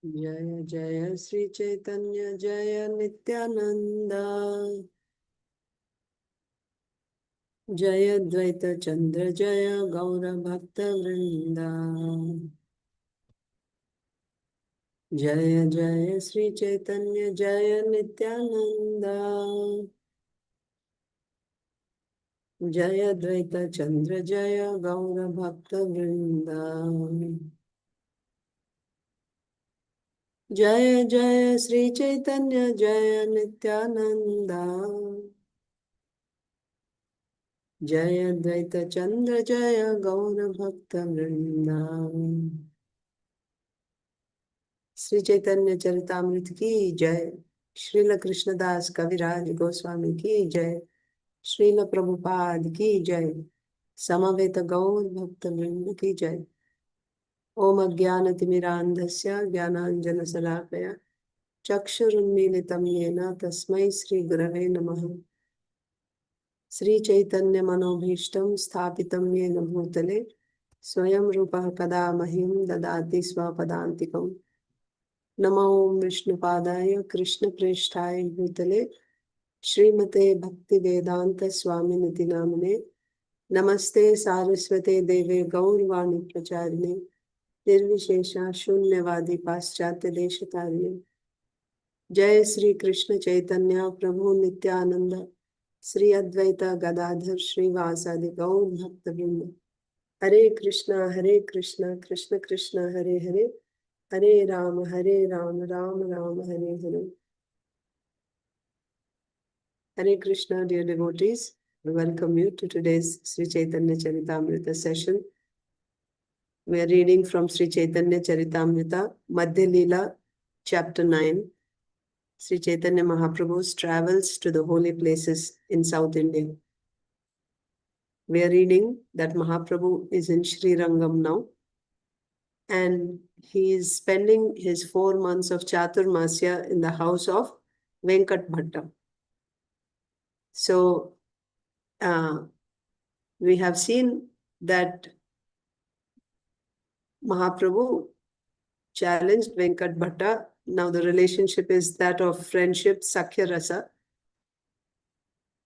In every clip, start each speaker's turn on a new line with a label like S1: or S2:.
S1: Jaya Jaya Sri Caitanya Jaya Nityananda Jaya Dvaita Chandra Jaya Gaura Bhakta Vrinda Jaya Jaya Sri Caitanya Jaya Nityananda Jaya Dvaita Chandra Jaya Gaura Bhakta Vrinda Jaya Jaya Sri Caitanya Jaya Nityananda Jaya Dvaita Chandra Jaya Gaura Bhakta Vrinda Sri Chaitanya Charitamrita ki jai, Srila Krishnadas Kaviraj Goswami ki jai, Srila Prabhupada ki jai, Samaveta Gaur Bhakta Vrinda ki jai. Om Ajnanatirmirandhasya Jnananjana Salakaya Chakshurunmilitam Yena Tasmai Sri Gurave Namaha. Sri Chaitanya Manobhishtam Sthapitam Yena Bhutale Swayam Rupa Kada Mahim Dadati Swapadantikam. Namo Vishnupadaya Krishna Preshthaya Bhutale Srimate Bhakti Vedanta Swami Niti Namane Namaste Saraswate Deve Gaurvani Pracharine Nirvishesha Shunyavadi Paschatya Deshatarine Jai Sri Krishna Chaitanya Prabhu Nityananda Sri Advaita Gadadhar Sri Vasadi Gaur Bhakta Vrinda Hare Krishna Krishna Krishna Hare Hare Hare Rama Rama Rama Hare Hare. Hare Krishna, dear devotees. I welcome you to today's Sri Chaitanya Charitamrita session. We are reading from Sri Chaitanya Charitamrita, Madhya Leela, chapter 9. Sri Chaitanya Mahāprabhu's travels to the holy places in South India. We are reading that Mahaprabhu is in Sri Rangam now, and he is spending his 4 months of Chaturmasya in the house of Venkat Bhatta. So, we have seen that Mahaprabhu challenged Venkat Bhatta. Now the relationship is that of friendship, Sakhya Rasa,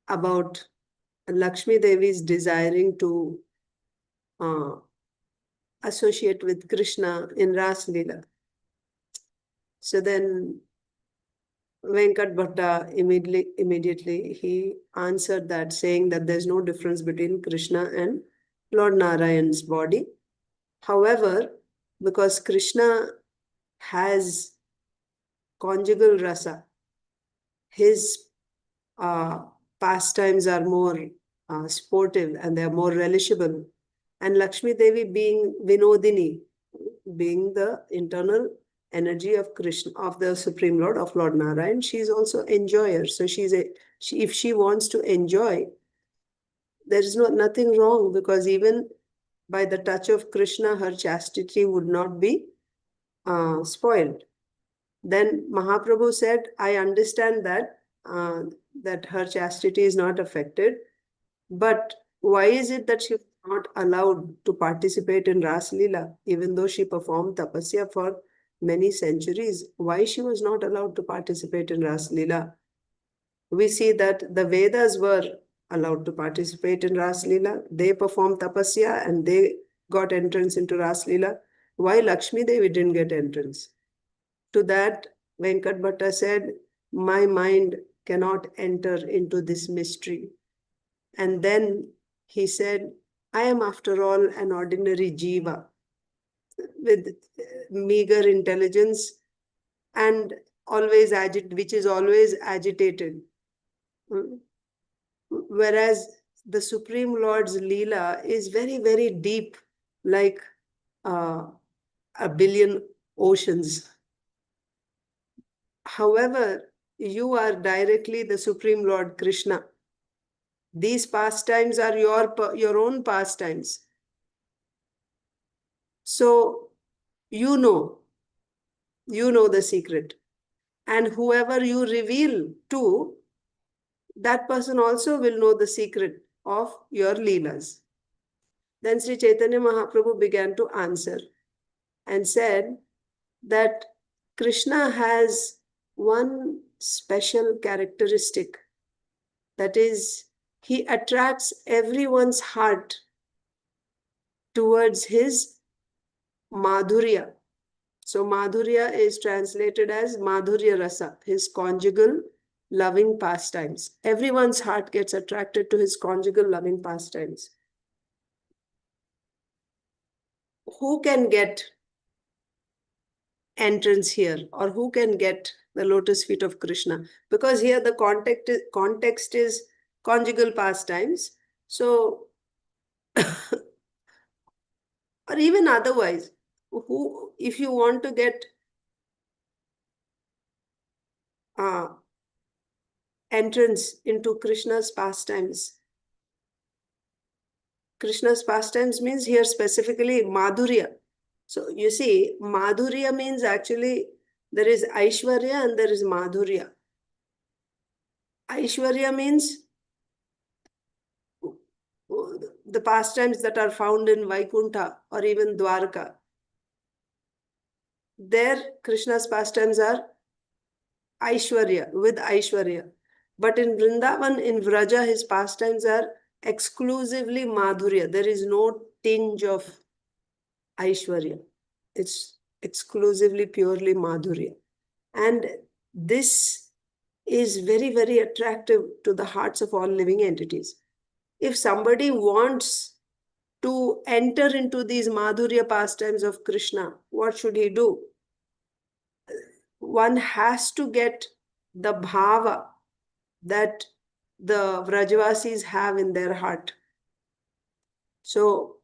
S1: about Lakshmi Devi's desiring to associate with Kṛṣṇa in Ras Leela. So then Venkat Bhatta immediately he answered that, saying that there's no difference between Kṛṣṇa and Lord Narayan's body. However, because Kṛṣṇa has conjugal rasa, his pastimes are more sportive and they are more relishable. And Lakshmi Devi being Vinodini, being the internal energy of Kṛṣṇa, of the Supreme Lord, of Lord Narayan, she is also enjoyer. So if she wants to enjoy, there is nothing wrong, because even by the touch of Kṛṣṇa, her chastity would not be spoiled. Then Mahaprabhu said, I understand that that her chastity is not affected, but why is it that she was not allowed to participate in Ras Leela, even though she performed tapasya for many centuries? Why she was not allowed to participate in Ras Leela? We see that the Vedas were allowed to participate in Ras Leela. They performed tapasya and they got entrance into Ras Leela. Why Lakshmi Devi didn't get entrance? To that, Venkat Bhatta said, my mind cannot enter into this mystery. And then he said, I am after all an ordinary jiva with meager intelligence and which is always agitated. Whereas the Supreme Lord's Leela is very, very deep, like a billion oceans. However, you are directly the Supreme Lord Kṛṣṇa. These pastimes are your own pastimes. So, you know the secret. And whoever you reveal to, that person also will know the secret of your Leelas. Then Sri Chaitanya Mahaprabhu began to answer and said that Kṛṣṇa has one special characteristic, that is, he attracts everyone's heart towards his madhurya. So madhurya is translated as madhurya rasa, his conjugal loving pastimes. Everyone's heart gets attracted to his conjugal loving pastimes. Who can get entrance here, or who can get the lotus feet of Kṛṣṇa? Because here the context is conjugal pastimes. So, or even otherwise, who, if you want to get entrance into Kṛṣṇa's pastimes. Kṛṣṇa's pastimes means here specifically madhurya. So you see, madhurya means actually there is aishwarya and there is madhurya. Aishwarya means the pastimes that are found in Vaikuntha or even Dwarka. There, Kṛṣṇa's pastimes are aishwarya, with aishwarya. But in Vrindavan, in Vraja, his pastimes are exclusively madhurya. There is no tinge of aishwarya. It's exclusively, purely madhurya. And this is very, very attractive to the hearts of all living entities. If somebody wants to enter into these madhurya pastimes of Kṛṣṇa, what should he do? One has to get the bhava that the Vrajavasis have in their heart. So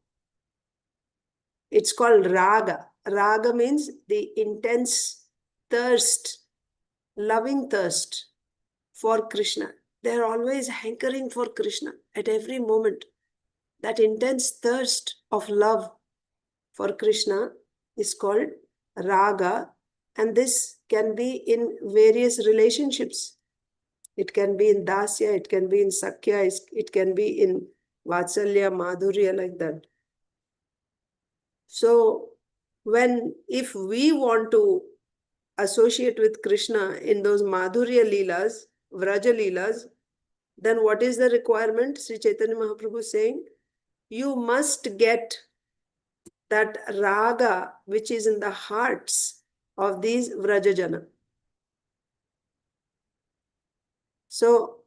S1: it's called raga. Raga means the intense thirst, loving thirst for Kṛṣṇa. They're always hankering for Kṛṣṇa at every moment. That intense thirst of love for Kṛṣṇa is called raga, and this can be in various relationships. It can be in dasya, it can be in sakhya, it can be in vatsalya, madhurya, like that. So if we want to associate with Kṛṣṇa in those madhurya leelas, vraja leelas, then what is the requirement? Sri Caitanya Mahāprabhu is saying, you must get that raga which is in the hearts of these vrajajana. So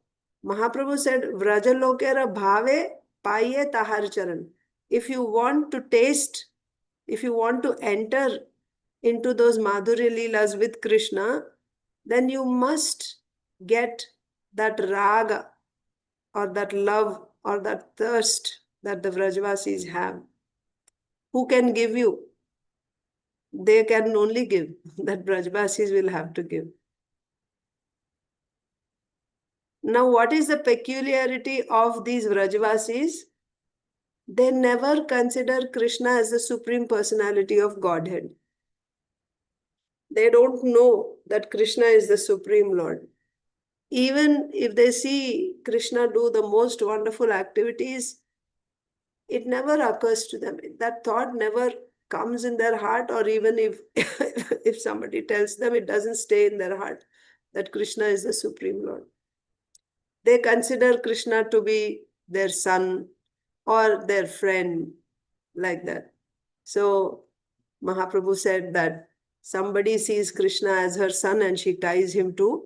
S1: Mahaprabhu said, vraja-lokera bhāve pāya tahar charan. If you want to taste, if you want to enter into those madhurya leelas with Kṛṣṇa, then you must get that raga, or that love, or that thirst that the Vrajavasis have. Who can give you? They can only give. That Vrajavasis will have to give. Now, what is the peculiarity of these Vrajavasis? They never consider Kṛṣṇa as the Supreme Personality of Godhead. They don't know that Kṛṣṇa is the Supreme Lord. Even if they see Kṛṣṇa do the most wonderful activities, it never occurs to them. That thought never comes in their heart, or even if somebody tells them, it doesn't stay in their heart that Kṛṣṇa is the Supreme Lord. They consider Kṛṣṇa to be their son or their friend, like that. So Mahaprabhu said that somebody sees Kṛṣṇa as her son and she ties him to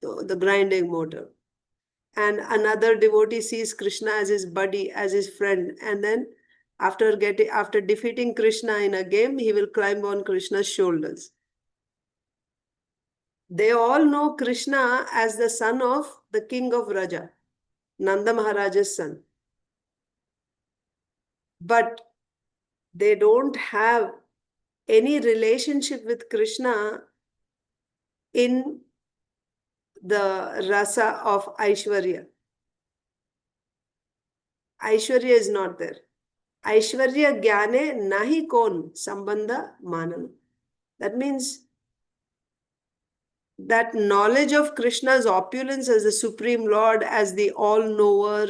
S1: the grinding motor. And another devotee sees Kṛṣṇa as his buddy, as his friend. And then after defeating Kṛṣṇa in a game, he will climb on Kṛṣṇa's shoulders. They all know Kṛṣṇa as the son of the king of Vraja, Nanda Maharaja's son. But they don't have any relationship with Kṛṣṇa in the rasa of Aishwarya. Aishwarya is not there. Aishwarya jnane nahi kon sambandha manana. That means that knowledge of Kṛṣṇa's opulence as the Supreme Lord, as the all-knower,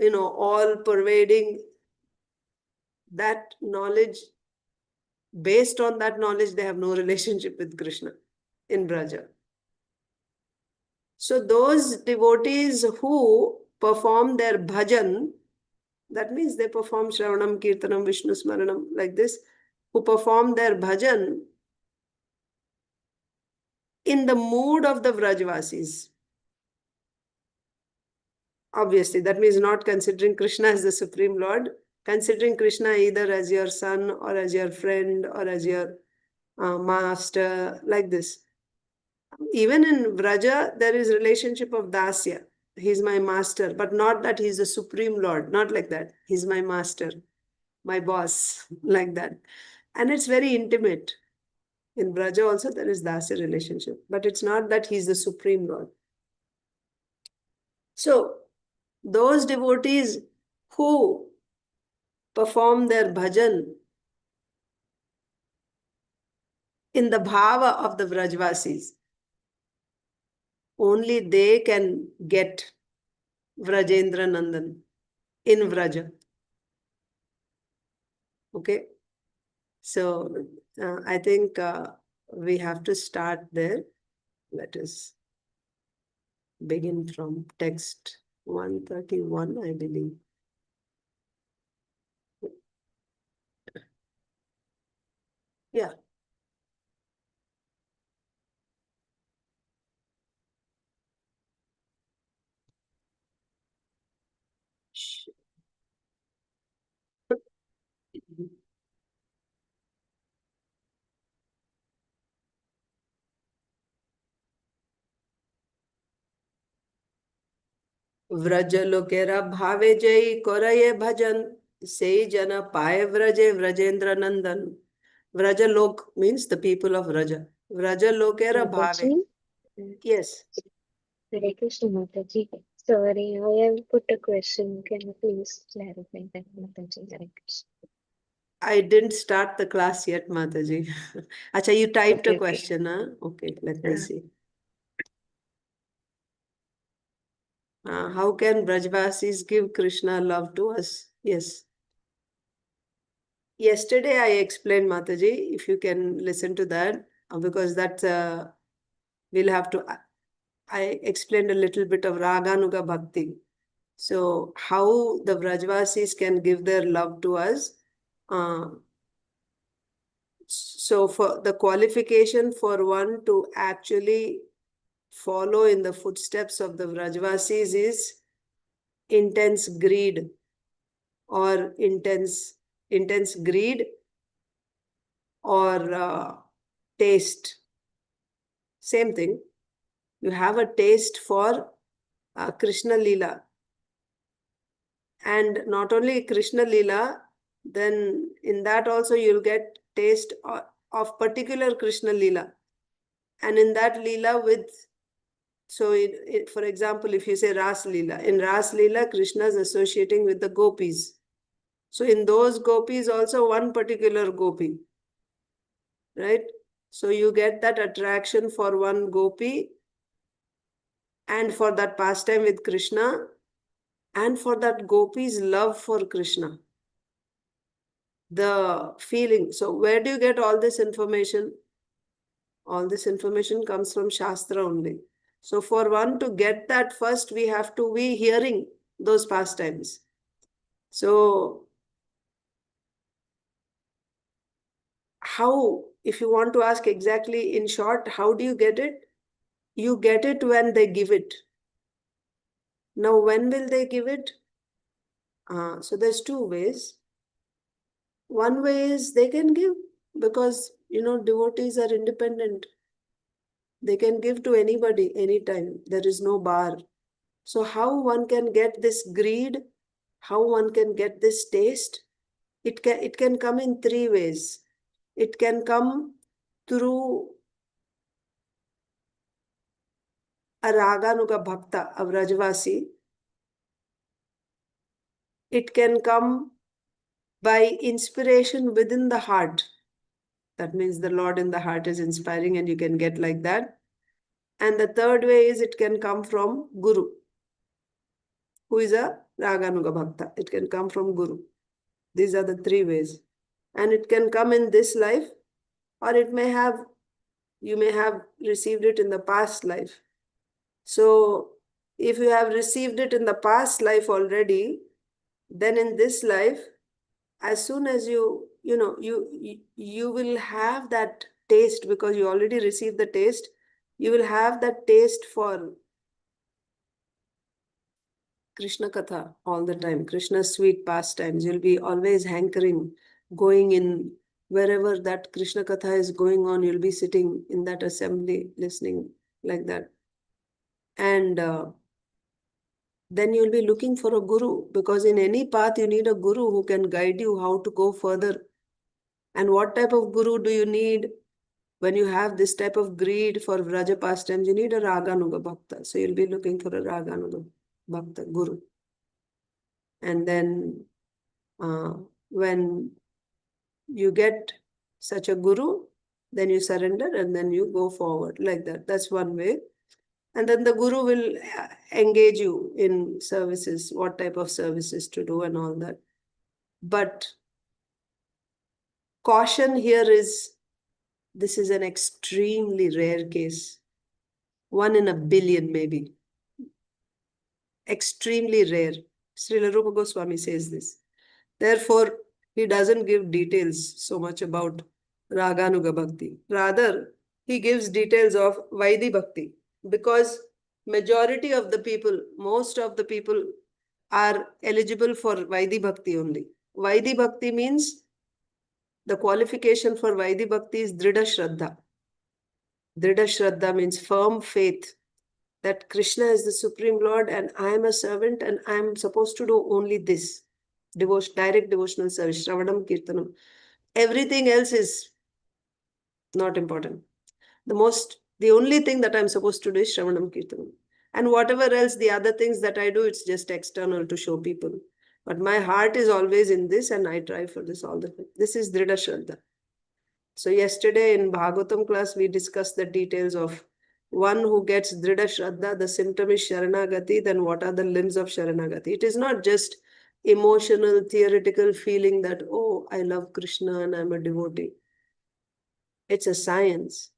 S1: all-pervading, that knowledge Based on that knowledge, they have no relationship with Krishna in Vraja. So those devotees who perform their bhajan, that means they perform Shravanam, Kirtanam, Vishnu Smaranam, like this, who perform their bhajan in the mood of the Vrajavasis. Obviously, that means not considering Krishna as the Supreme Lord, considering Krishna either as your son or as your friend or as your master, like this. Even in Vraja, there is relationship of dasya. He's my master, but not that he's the Supreme Lord, not like that. He's my master, my boss, like that. And it's very intimate. In Vraja also there is dasya relationship, but it's not that he's the Supreme Lord. So those devotees who perform their bhajan in the bhava of the Vrajavasis, only they can get vrajendra-nandana in Vraja. Okay? So I think we have to start there. Let us begin from text 131, I believe. Yeah. vraja-lokera bhāve jai karaye bhajan sei jana pāya vraje vrajendra-nandana. Vraja-lok means the people of Vraja. Vraja-lokera bhāve. Yes.
S2: Hare Krishna Mataji. Sorry, I have put a question. Can you please clarify that, Mataji? Hare Krishna.
S1: I didn't start the class yet, Mataji. Acha, you typed
S2: Okay,
S1: a question, huh? Okay, let me see. How can Brajvasis give Krishna love to us? Yes. Yesterday I explained, Mataji, if you can listen to that, because that we'll have to, I explained a little bit of Raganuga Bhakti. So how the Brajvasis can give their love to us. So for the qualification for one to actually follow in the footsteps of the Vrajavasis is intense greed or intense greed or taste. Same thing. You have a taste for Krishna Leela. And not only Krishna Leela, then in that also you'll get taste of particular Krishna Leela. And in that Leela with, so for example, if you say Ras Leela, in Ras Leela, Krishna is associating with the gopis. So in those gopis also one particular gopi, right? So you get that attraction for one gopi and for that pastime with Krishna and for that gopi's love for Krishna. The feeling. So where do you get all this information? All this information comes from Shastra only. So for one to get that, first we have to be hearing those pastimes. So how, if you want to ask exactly in short, how do you get it? You get it when they give it. Now, when will they give it? So there's two ways. One way is they can give because, devotees are independent. They can give to anybody, anytime. There is no bar. So how one can get this greed? How one can get this taste? It can come in three ways. It can come through a Raganuga Bhakta, a Vrajavasi. It can come by inspiration within the heart. That means the Lord in the heart is inspiring and you can get like that. And the third way is it can come from Guru, who is a Raganuga Bhakta. It can come from Guru. These are the three ways. And it can come in this life, or you may have received it in the past life. So if you have received it in the past life already, then in this life, as soon as you will have that taste, because you already received the taste, you will have that taste for Krishna Katha all the time, Krishna's sweet pastimes. You'll be always hankering, going in wherever that Krishna Katha is going on, you'll be sitting in that assembly, listening like that. And then you'll be looking for a guru, because in any path you need a guru who can guide you how to go further. And what type of guru do you need? When you have this type of greed for vraja pastimes, you need a raganuga bhakta. So you'll be looking for a raganuga bhakta guru. And then when you get such a guru, then you surrender and then you go forward like that. That's one way. And then the guru will engage you in services, what type of services to do and all that. But caution here is, this is an extremely rare case. 1 in a billion maybe. Extremely rare. Srila Rupa Goswami says this. Therefore, he doesn't give details so much about Raganuga Bhakti. Rather, he gives details of Vaidhi Bhakti. Because majority of the people, most of the people are eligible for Vaidhi Bhakti only. Vaidhi Bhakti means, the qualification for Vaidhi Bhakti is Dridha Shraddha. Dridha Shraddha means firm faith that Krishna is the Supreme Lord and I am a servant and I am supposed to do only this. Direct devotional service, Shravanam, Kirtanam. Everything else is not important. The only thing that I'm supposed to do is Shravanam, Kirtanam. And whatever else, the other things that I do, it's just external to show people. But my heart is always in this and I try for this all the time. This is Dridha Shraddha. So yesterday in Bhagavatam class, we discussed the details of one who gets Dridha Shraddha, the symptom is Sharanagati, then what are the limbs of Sharanagati? It is not just emotional, theoretical feeling that, oh, I love Krishna and I'm a devotee. It's a science.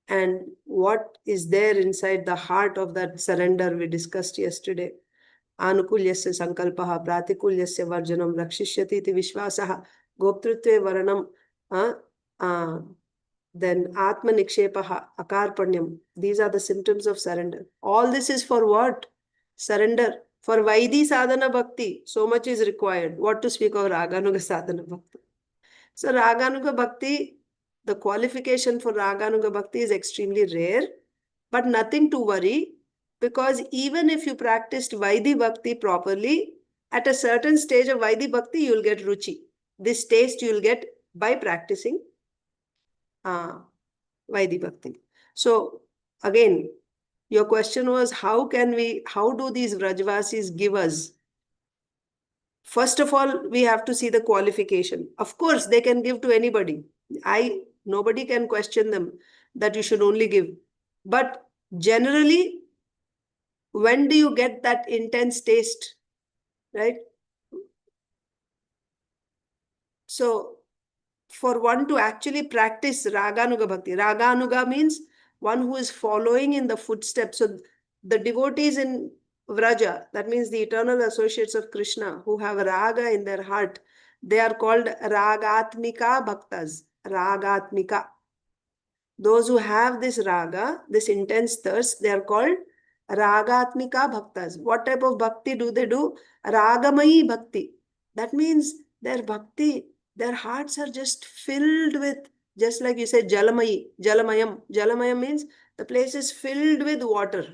S1: And what is there inside the heart of that surrender we discussed yesterday? Anukulyasya sankalpaha pratikulyasya varjanam rakshishyati iti vishvasaha goptrutve varanam then atma nikshepaha akarpanyam. These are the symptoms of surrender. All this is for what? Surrender. For Vaidhi sadhana bhakti, so much is required. What to speak of Raganuga sadhana bhakti? So Raganuga bhakti, the qualification for Raganuga bhakti is extremely rare, but nothing to worry, because even if you practiced Vaidhi bhakti properly, at a certain stage of Vaidhi bhakti, you will get ruchi. This taste you will get by practicing Vaidhi bhakti. So again, your question was, how do these Vrajavasis give us? First of all, we have to see the qualification. Of course, they can give to anybody. Nobody can question them that you should only give. But generally, when do you get that intense taste, right? So, for one to actually practice Raganuga Bhakti, Raganuga means one who is following in the footsteps. So, the devotees in Vraja, that means the eternal associates of Krishna who have Raga in their heart, they are called Ragatmika Bhaktas. Ragatmika. Those who have this Raga, this intense thirst, they are called Ragatmika Bhaktas. What type of bhakti do they do? Ragamayi Bhakti. That means their bhakti, their hearts are just filled with, just like you said, Jalamayi, Jalamayam. Jalamayam means the place is filled with water.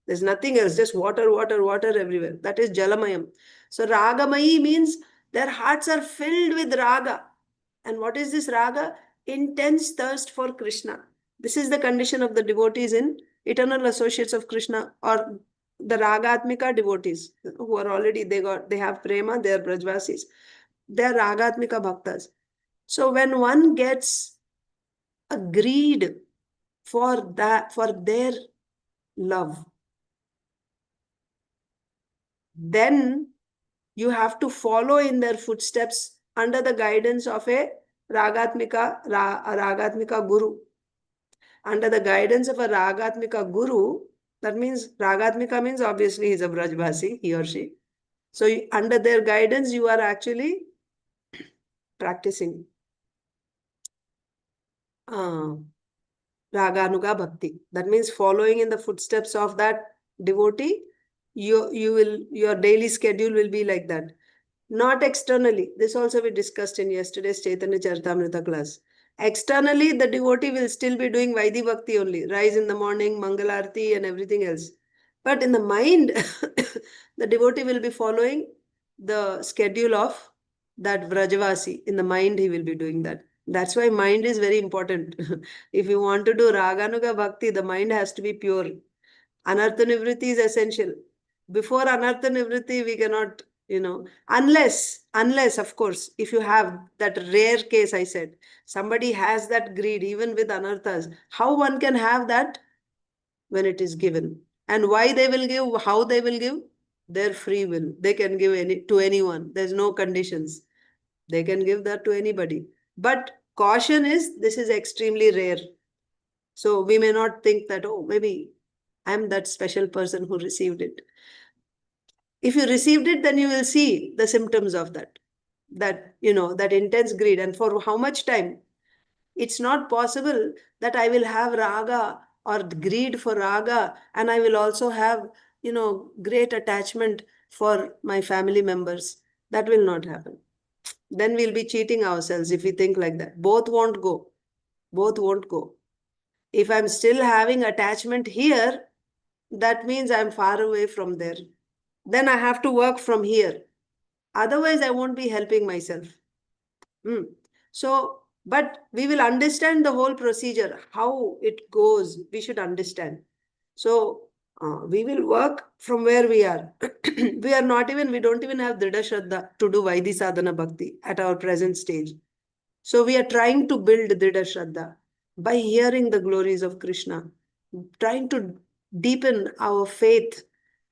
S1: There's nothing else, just water, water, water everywhere. That is Jalamayam. So Ragamayi means their hearts are filled with Raga. And what is this Raga? Intense thirst for Krishna. This is the condition of the devotees in eternal associates of Krishna, or the Ragatmika devotees who are already, they have prema, they are Brajvasis. They are Ragatmika Bhaktas. So when one gets a greed for their love, then you have to follow in their footsteps under the guidance of a ragatmika guru. Under the guidance of a ragatmika guru, that means ragatmika means obviously he's a Vrajabhasi, he or she. So under their guidance, you are actually practicing raganuga bhakti. That means following in the footsteps of that devotee. Your daily schedule will be like that. Not externally. This also we discussed in yesterday's Chaitanya Charitamrita class. Externally, the devotee will still be doing Vaidhi Bhakti only. Rise in the morning, Mangalarti and everything else. But in the mind, the devotee will be following the schedule of that Vrajavasi. In the mind, he will be doing that. That's why mind is very important. If you want to do Raganuga Bhakti, the mind has to be pure. Anartha Nivritti is essential. Before Anartha Nivritti, we cannot, unless, of course, if you have that rare case, I said, somebody has that greed, even with Anarthas, how one can have that when it is given? And why they will give, how they will give? Their free will. They can give to anyone. There's no conditions. They can give that to anybody. But caution is, this is extremely rare. So we may not think that, oh, maybe I'm that special person who received it. If you received it, then you will see the symptoms of that intense greed. And for how much time? It's not possible that I will have raga or greed for raga, and I will also have, great attachment for my family members. That will not happen. Then we'll be cheating ourselves if we think like that. Both won't go. Both won't go. If I'm still having attachment here, that means I'm far away from there. Then I have to work from here. Otherwise, I won't be helping myself. So, but we will understand the whole procedure, how it goes. We should understand. So, we will work from where we are. We don't even have Dhrida Shraddha to do Vaidhi Sadhana Bhakti at our present stage. So, we are trying to build Dhrida Shraddha by hearing the glories of Kṛṣṇa, trying to deepen our faith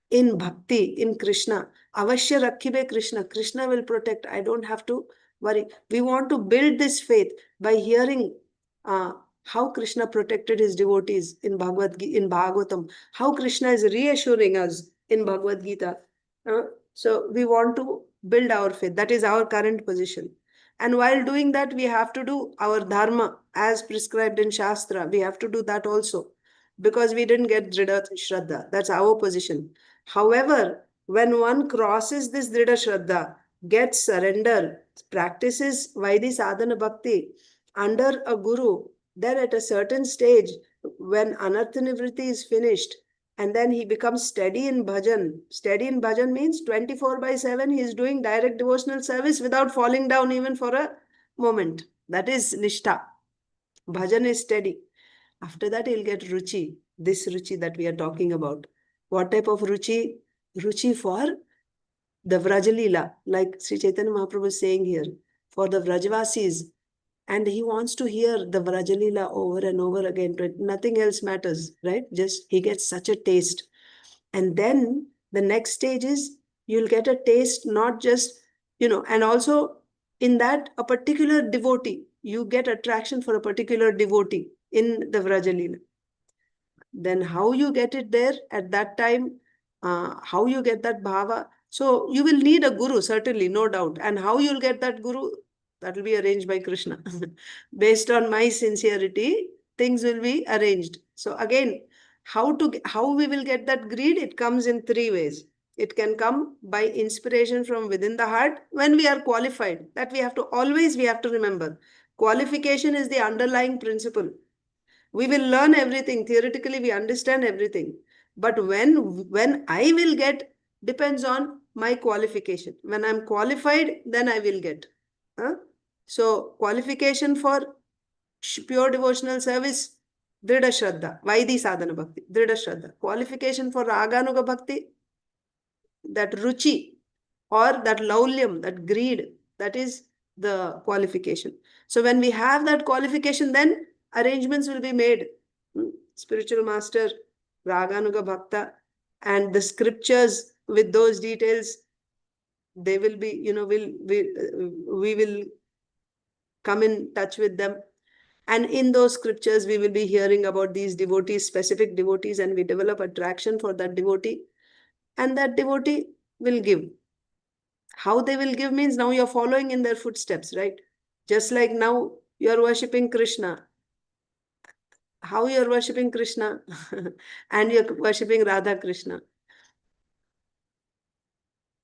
S1: in bhakti, in Kṛṣṇa. Avashya rakhibe Kṛṣṇa. Kṛṣṇa will protect. I don't have to worry. We want to build this faith by hearing how Kṛṣṇa protected his devotees in Bhagavatam, how Kṛṣṇa is reassuring us in Bhagavad Gita. So we want to build our faith. That is our current position. And while doing that, we have to do our dharma as prescribed in Shastra. We have to do that also, because we didn't get Dhrida Shraddha. That's our position. However, when one crosses this Dhrida Shraddha, gets surrender, practices Vaidhi Sadhana Bhakti under a guru, then at a certain stage, when Anartha Nivritti is finished, and then he becomes steady in bhajan. Steady in bhajan means 24/7 he is doing direct devotional service without falling down even for a moment. That is nishtha. Bhajan is steady. After that, he'll get ruchi, this ruchi that we are talking about. What type of ruchi? Ruchi for the Vrajalila, like Sri Caitanya Mahāprabhu is saying here, for the Vrajavasis. And he wants to hear the Vrajalila over and over again. Nothing else matters, right? Just he gets such a taste. And then the next stage is you'll get a taste, not just, and also in that a particular devotee, you get attraction for a particular devotee in the Vrajalila. Then how you get it there at that time, how you get that bhava. So you will need a guru, certainly, no doubt. And how you'll get that guru, that will be arranged by Kṛṣṇa. Based on my sincerity, things will be arranged. So again, how we will get that greed? It comes in three ways. It can come by inspiration from within the heart when we are qualified. That we have to remember. Qualification is the underlying principle. We will learn everything. Theoretically, we understand everything. But when I will get depends on my qualification. When I'm qualified, then I will get. So qualification for pure devotional service, Dhrida Shraddha, Vaidhi Sadhana Bhakti, Dhrida Shraddha. Qualification for Raganuga Bhakti, that ruchi or that laulyam, that greed, that is the qualification. So when we have that qualification, then arrangements will be made. Spiritual master, Raganuga Bhakta, and the scriptures with those details, they will be, we will come in touch with them. And in those scriptures, we will be hearing about these devotees, specific devotees, and we develop attraction for that devotee. And that devotee will give. How they will give means now you're following in their footsteps, right? Just like now you're worshipping Kṛṣṇa. How you're worshipping Kṛṣṇa? And you're worshipping Radha Kṛṣṇa.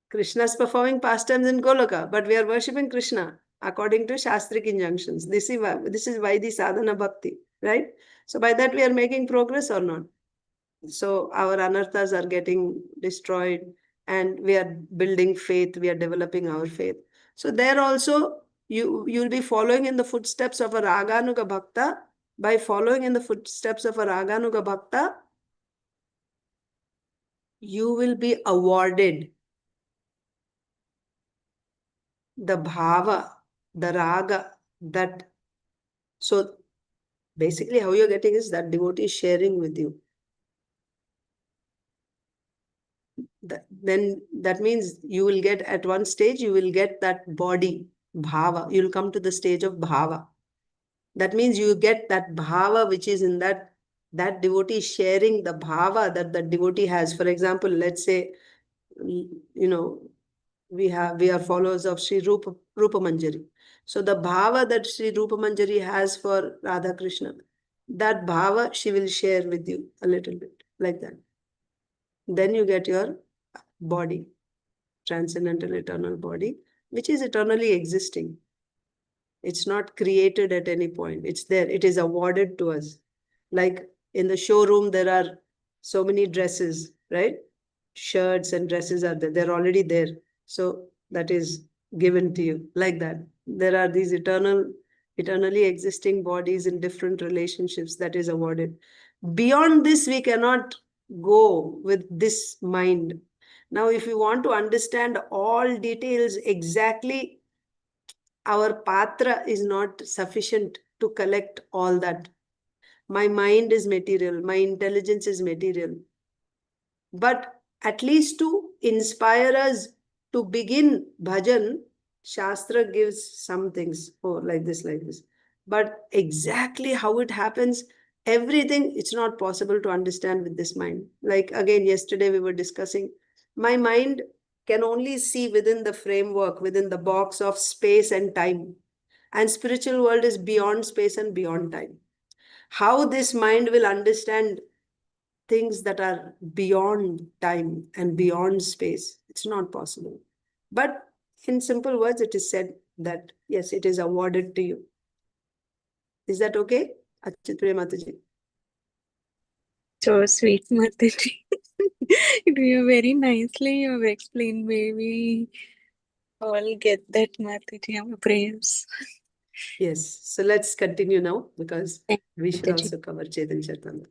S1: Krishna is performing pastimes in Goloka, but we are worshipping Kṛṣṇa according to Shastric injunctions. This is why the sadhana bhakti, right? So by that we are making progress or not? So our anarthas are getting destroyed and we are building faith, we are developing our faith. So there also you'll be following in the footsteps of a Raganuga Bhakta. By following in the footsteps of a Raganuga Bhakta, you will be awarded the bhava, the raga, that. So basically how you're getting is that devotee is sharing with you. Then that means you will get at one stage, you will get that body, bhava. You'll come to the stage of bhava. That means you get that bhava which is in that devotee sharing the bhava that the devotee has. For example, let's say, we are followers of Sri Rupa Manjari. So the bhava that Sri Rupa Manjari has for Radha Kṛṣṇa, that bhava she will share with you a little bit, like that. Then you get your body, transcendental eternal body, which is eternally existing. It's not created at any point. It's there. It is awarded to us. Like in the showroom, there are so many dresses, right? Shirts and dresses are there. They're already there. So that is given to you, like that. There are these eternally existing bodies in different relationships that is awarded. Beyond this, we cannot go with this mind. Now, if you want to understand all details exactly, our patra is not sufficient to collect all that. My mind is material, my intelligence is material. But at least to inspire us to begin bhajan, Shastra gives some things, like this. But exactly how it happens, everything, it's not possible to understand with this mind. Like again, yesterday we were discussing, my mind can only see within the framework, within the box of space and time. And spiritual world is beyond space and beyond time. How this mind will understand things that are beyond time and beyond space, it's not possible. But in simple words, it is said that, yes, it is awarded to you. Is that okay? Achit Priya Mataji.
S2: So sweet, Mataji. You very nicely you have explained. Maybe all get that, Mataji. Our prayers.
S1: Yes. So let's continue now, because we should also cover Chaitanya Charitamrita.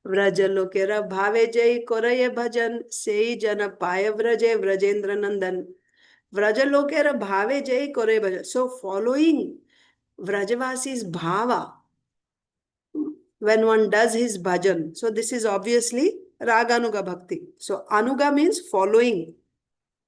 S1: Vraja-lokera bhāve jai karaye bhajan sei jana pāya vraje vrajendra-nandana. Vraja-lokera bhāve jai karaye bhajan. So following Vrajavasi's bhava, when one does his bhajan, so this is obviously raganuga bhakti. So anuga means following.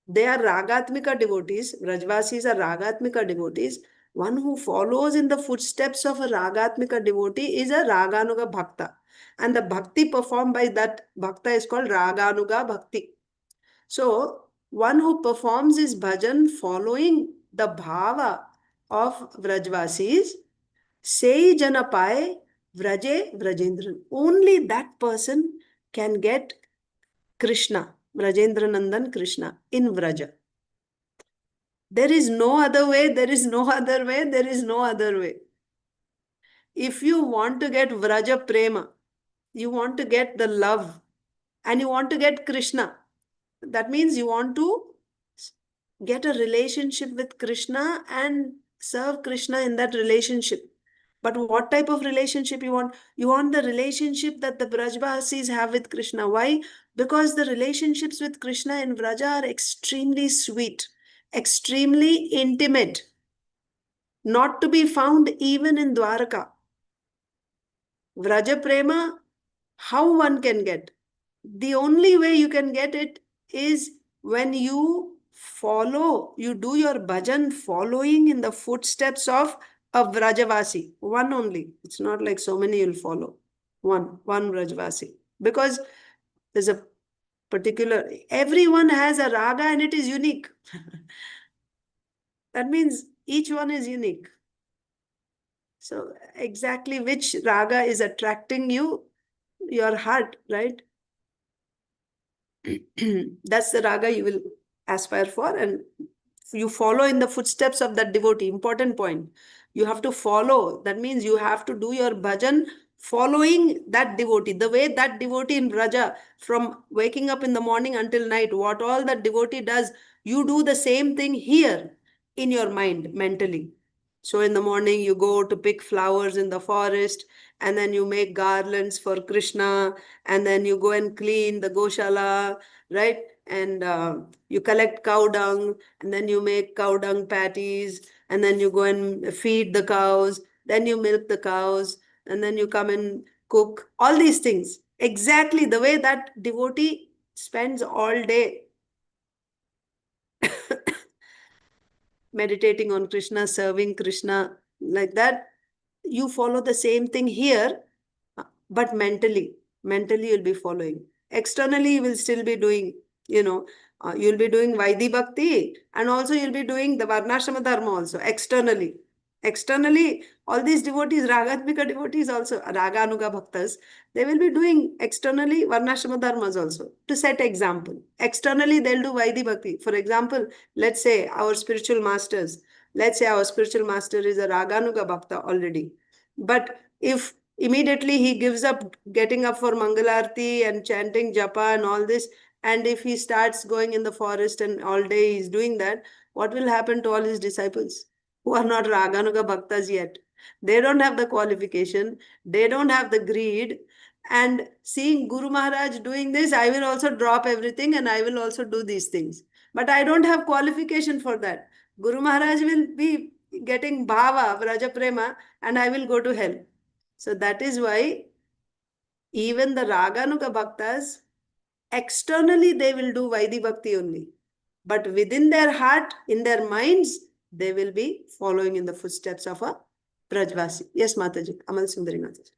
S1: They are ragatmika devotees. Vrajavasis are ragatmika devotees. One who follows in the footsteps of a ragatmika devotee is a raganuga bhakta. And the bhakti performed by that bhakta is called raganuga bhakti. So one who performs his bhajan following the bhava of Vrajavasis, sei jana pāya vraje vrajendra. Only that person can get Kṛṣṇa, vrajendra-nandana Kṛṣṇa in Vraja. There is no other way, there is no other way, there is no other way. If you want to get Vraja prema, you want to get the love, and you want to get Kṛṣṇa, that means you want to get a relationship with Kṛṣṇa and serve Kṛṣṇa in that relationship. But what type of relationship you want? You want the relationship that the Vrajavasis have with Kṛṣṇa. Why? Because the relationships with Kṛṣṇa in Vraja are extremely sweet, extremely intimate, not to be found even in Dwaraka. Vraja prema, how one can get? The only way you can get it is when you follow, you do your bhajan following in the footsteps of a Vrajavasi, one only. It's not like so many you'll follow. One Vrajavasi. Because there's a particular, everyone has a raga and it is unique. That means each one is unique. So exactly which raga is attracting you, your heart, right? That's the raga you will aspire for, and you follow in the footsteps of that devotee. Important point. You have to follow. That means you have to do your bhajan following that devotee. The way that devotee in Vraja, from waking up in the morning until night, what all that devotee does, you do the same thing here in your mind, mentally. So in the morning, you go to pick flowers in the forest, and then you make garlands for Kṛṣṇa, and then you go and clean the goshala, right? And you collect cow dung, and then you make cow dung patties, and then you go and feed the cows, then you milk the cows, and then you come and cook. All these things. Exactly the way that devotee spends all day meditating on Kṛṣṇa, serving Kṛṣṇa, like that. You follow the same thing here, but mentally you'll be following. Externally, you will still be doing, you'll be doing Vaidhi Bhakti, and also you'll be doing the Varnashrama Dharma also, externally. Externally, all these devotees, Ragatmika devotees also, Raga Anuga Bhaktas, they will be doing externally Varnashrama Dharmas also, to set example. Externally, they'll do Vaidhi Bhakti. For example, let's say our spiritual masters, let's say our spiritual master is a Raganuga Bhakta already. But if immediately he gives up getting up for Mangalarti and chanting japa and all this, and if he starts going in the forest and all day he's doing that, what will happen to all his disciples who are not Raganuga Bhaktas yet? They don't have the qualification, they don't have the greed. And seeing Guru Maharaj doing this, I will also drop everything and I will also do these things. But I don't have qualification for that. Guru Maharaj will be getting bhava, vraja prema, and I will go to hell. So that is why even the Raganuga Bhaktas, externally they will do Vaidhi Bhakti only. But within their heart, in their minds, they will be following in the footsteps of a Brajvasi. Yes, Mataji, Amal Sundari Mataji.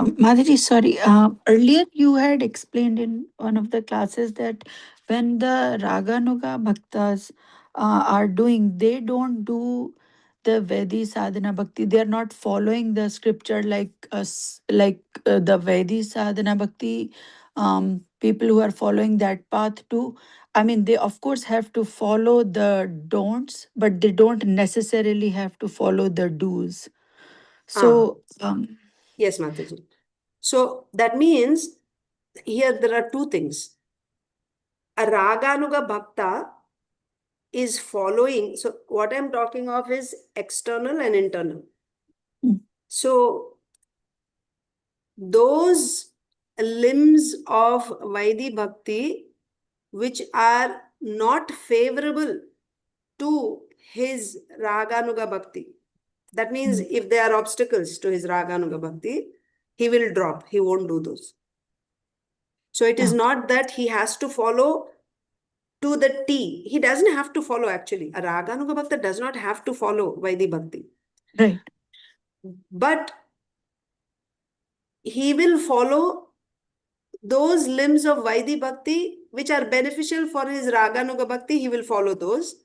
S3: Madhuri, sorry. Earlier you had explained in one of the classes that when the Raganuga Bhaktas are doing, they don't do the Vedi sadhana bhakti. They are not following the scripture like us, like the Vedi sadhana bhakti. People who are following that path too. I mean, they of course have to follow the don'ts, but they don't necessarily have to follow the do's. So,
S1: yes, Mataji. So that means here there are two things. A Raganuga Bhakta is following. So what I'm talking of is external and internal. So those limbs of Vaidhi Bhakti which are not favorable to his Raganuga Bhakti. That means if there are obstacles to his Raganuga Bhakti, he will drop. He won't do those. So it is not that he has to follow to the T. He doesn't have to follow actually. A Raganuga Bhakta does not have to follow Vaidhi Bhakti.
S3: right.
S1: But he will follow those limbs of Vaidhi Bhakti which are beneficial for his Raganuga Bhakti. He will follow those.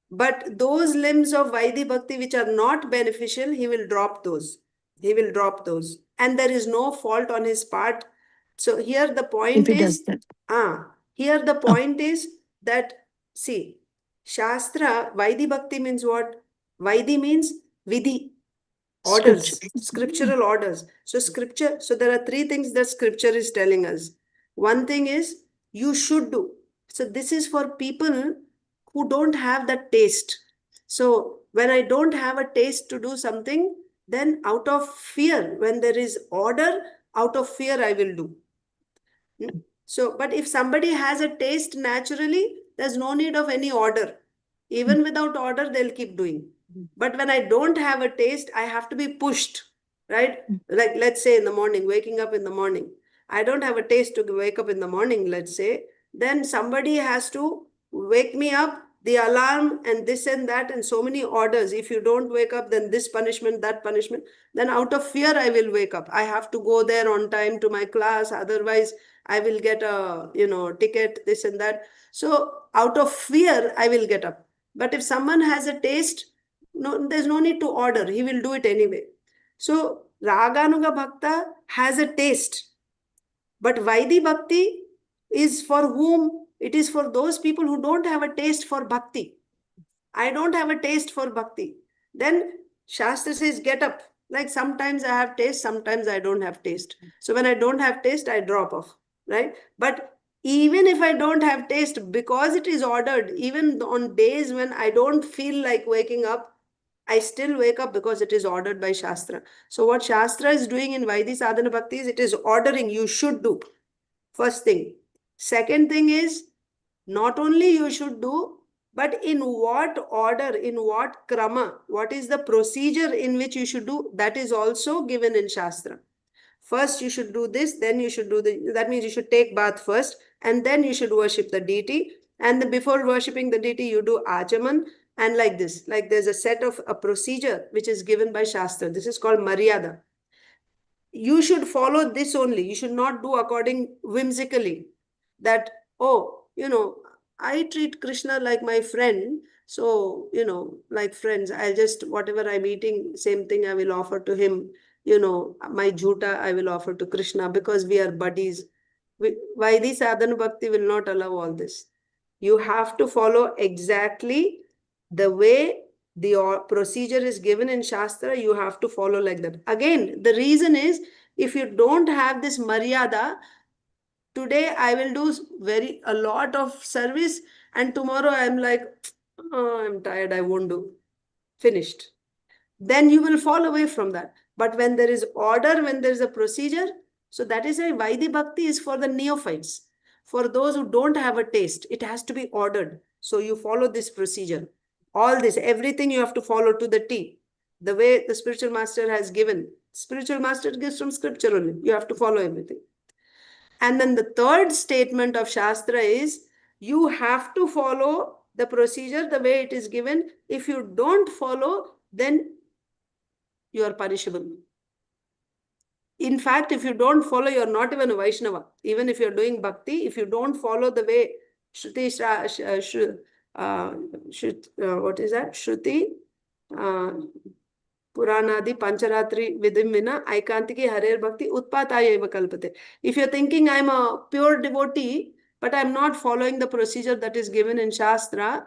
S1: But those limbs of Vaidhi Bhakti which are not beneficial, he will drop those. He will drop those. And there is no fault on his part. So here the point is, here the point is that, see, Shastra, Vaidhi Bhakti means what? Vaidhi means Vidhi, orders, scriptural orders. So scripture, so there are three things that scripture is telling us. One thing is, you should do. So this is for people who don't have that taste. So when I don't have a taste to do something, then out of fear, when there is order, out of fear I will do. So, but if somebody has a taste naturally, there's no need of any order. Even without order, they'll keep doing. But when I don't have a taste, I have to be pushed, right? Like, let's say in the morning, waking up in the morning. I don't have a taste to wake up in the morning, let's say. Then somebody has to wake me up. the alarm and this and that and so many orders. If you don't wake up, then this punishment, that punishment. Then out of fear, I will wake up. I have to go there on time to my class. Otherwise, I will get a, ticket, this and that. So out of fear, I will get up. But if someone has a taste, no, there's no need to order. He will do it anyway. So Raganuga Bhakta has a taste. But Vaidhi Bhakti is for whom? It is for those people who don't have a taste for bhakti. I don't have a taste for bhakti. Then Shastra says, get up. Like sometimes I have taste, sometimes I don't have taste. So when I don't have taste, I drop off, right? But even if I don't have taste, because it is ordered, even on days when I don't feel like waking up, I still wake up because it is ordered by Shastra. So what Shastra is doing in Vaidhi Sadhana Bhakti is it is ordering, you should do. First thing. Second thing is, not only you should do, but in what order, in what krama, what is the procedure in which you should do, that is also given in Shastra. First you should do this, then you should do that means you should take bath first, and then you should worship the deity. And before worshipping the deity, you do achaman, and like this. Like there's a set of a procedure which is given by Shastra. This is called Maryada. You should follow this only. You should not do according whimsically. That, oh, I treat Kṛṣṇa like my friend. So, like friends, I'll just, whatever I'm eating, same thing I will offer to him. My jhuta I will offer to Kṛṣṇa because we are buddies. Vaidhi Sadhana Bhakti will not allow all this. You have to follow exactly the way the procedure is given in Shastra. You have to follow like that. Again, the reason is, if you don't have this Maryada, today I will do a lot of service, and tomorrow I'm like, oh, I'm tired, I won't do. Finished. Then you will fall away from that. But when there is order, when there is a procedure, so that is why Vaidhi Bhakti is for the neophytes. For those who don't have a taste, it has to be ordered. So you follow this procedure. All this, everything you have to follow to the T. The way the spiritual master has given. Spiritual master gives from scripture only. You have to follow everything. And then the third statement of Shastra is, you have to follow the procedure the way it is given. If you don't follow, then you are punishable. In fact, if you don't follow, you are not even a Vaishnava. Even if you are doing bhakti, if you don't follow the way what is that? Shruti, Puranadi, Pancharatri, Vidimvina, Aikantiki, Harer Bhakti, Utpataya eva kalpate. If you're thinking I'm a pure devotee, but I'm not following the procedure that is given in Shastra,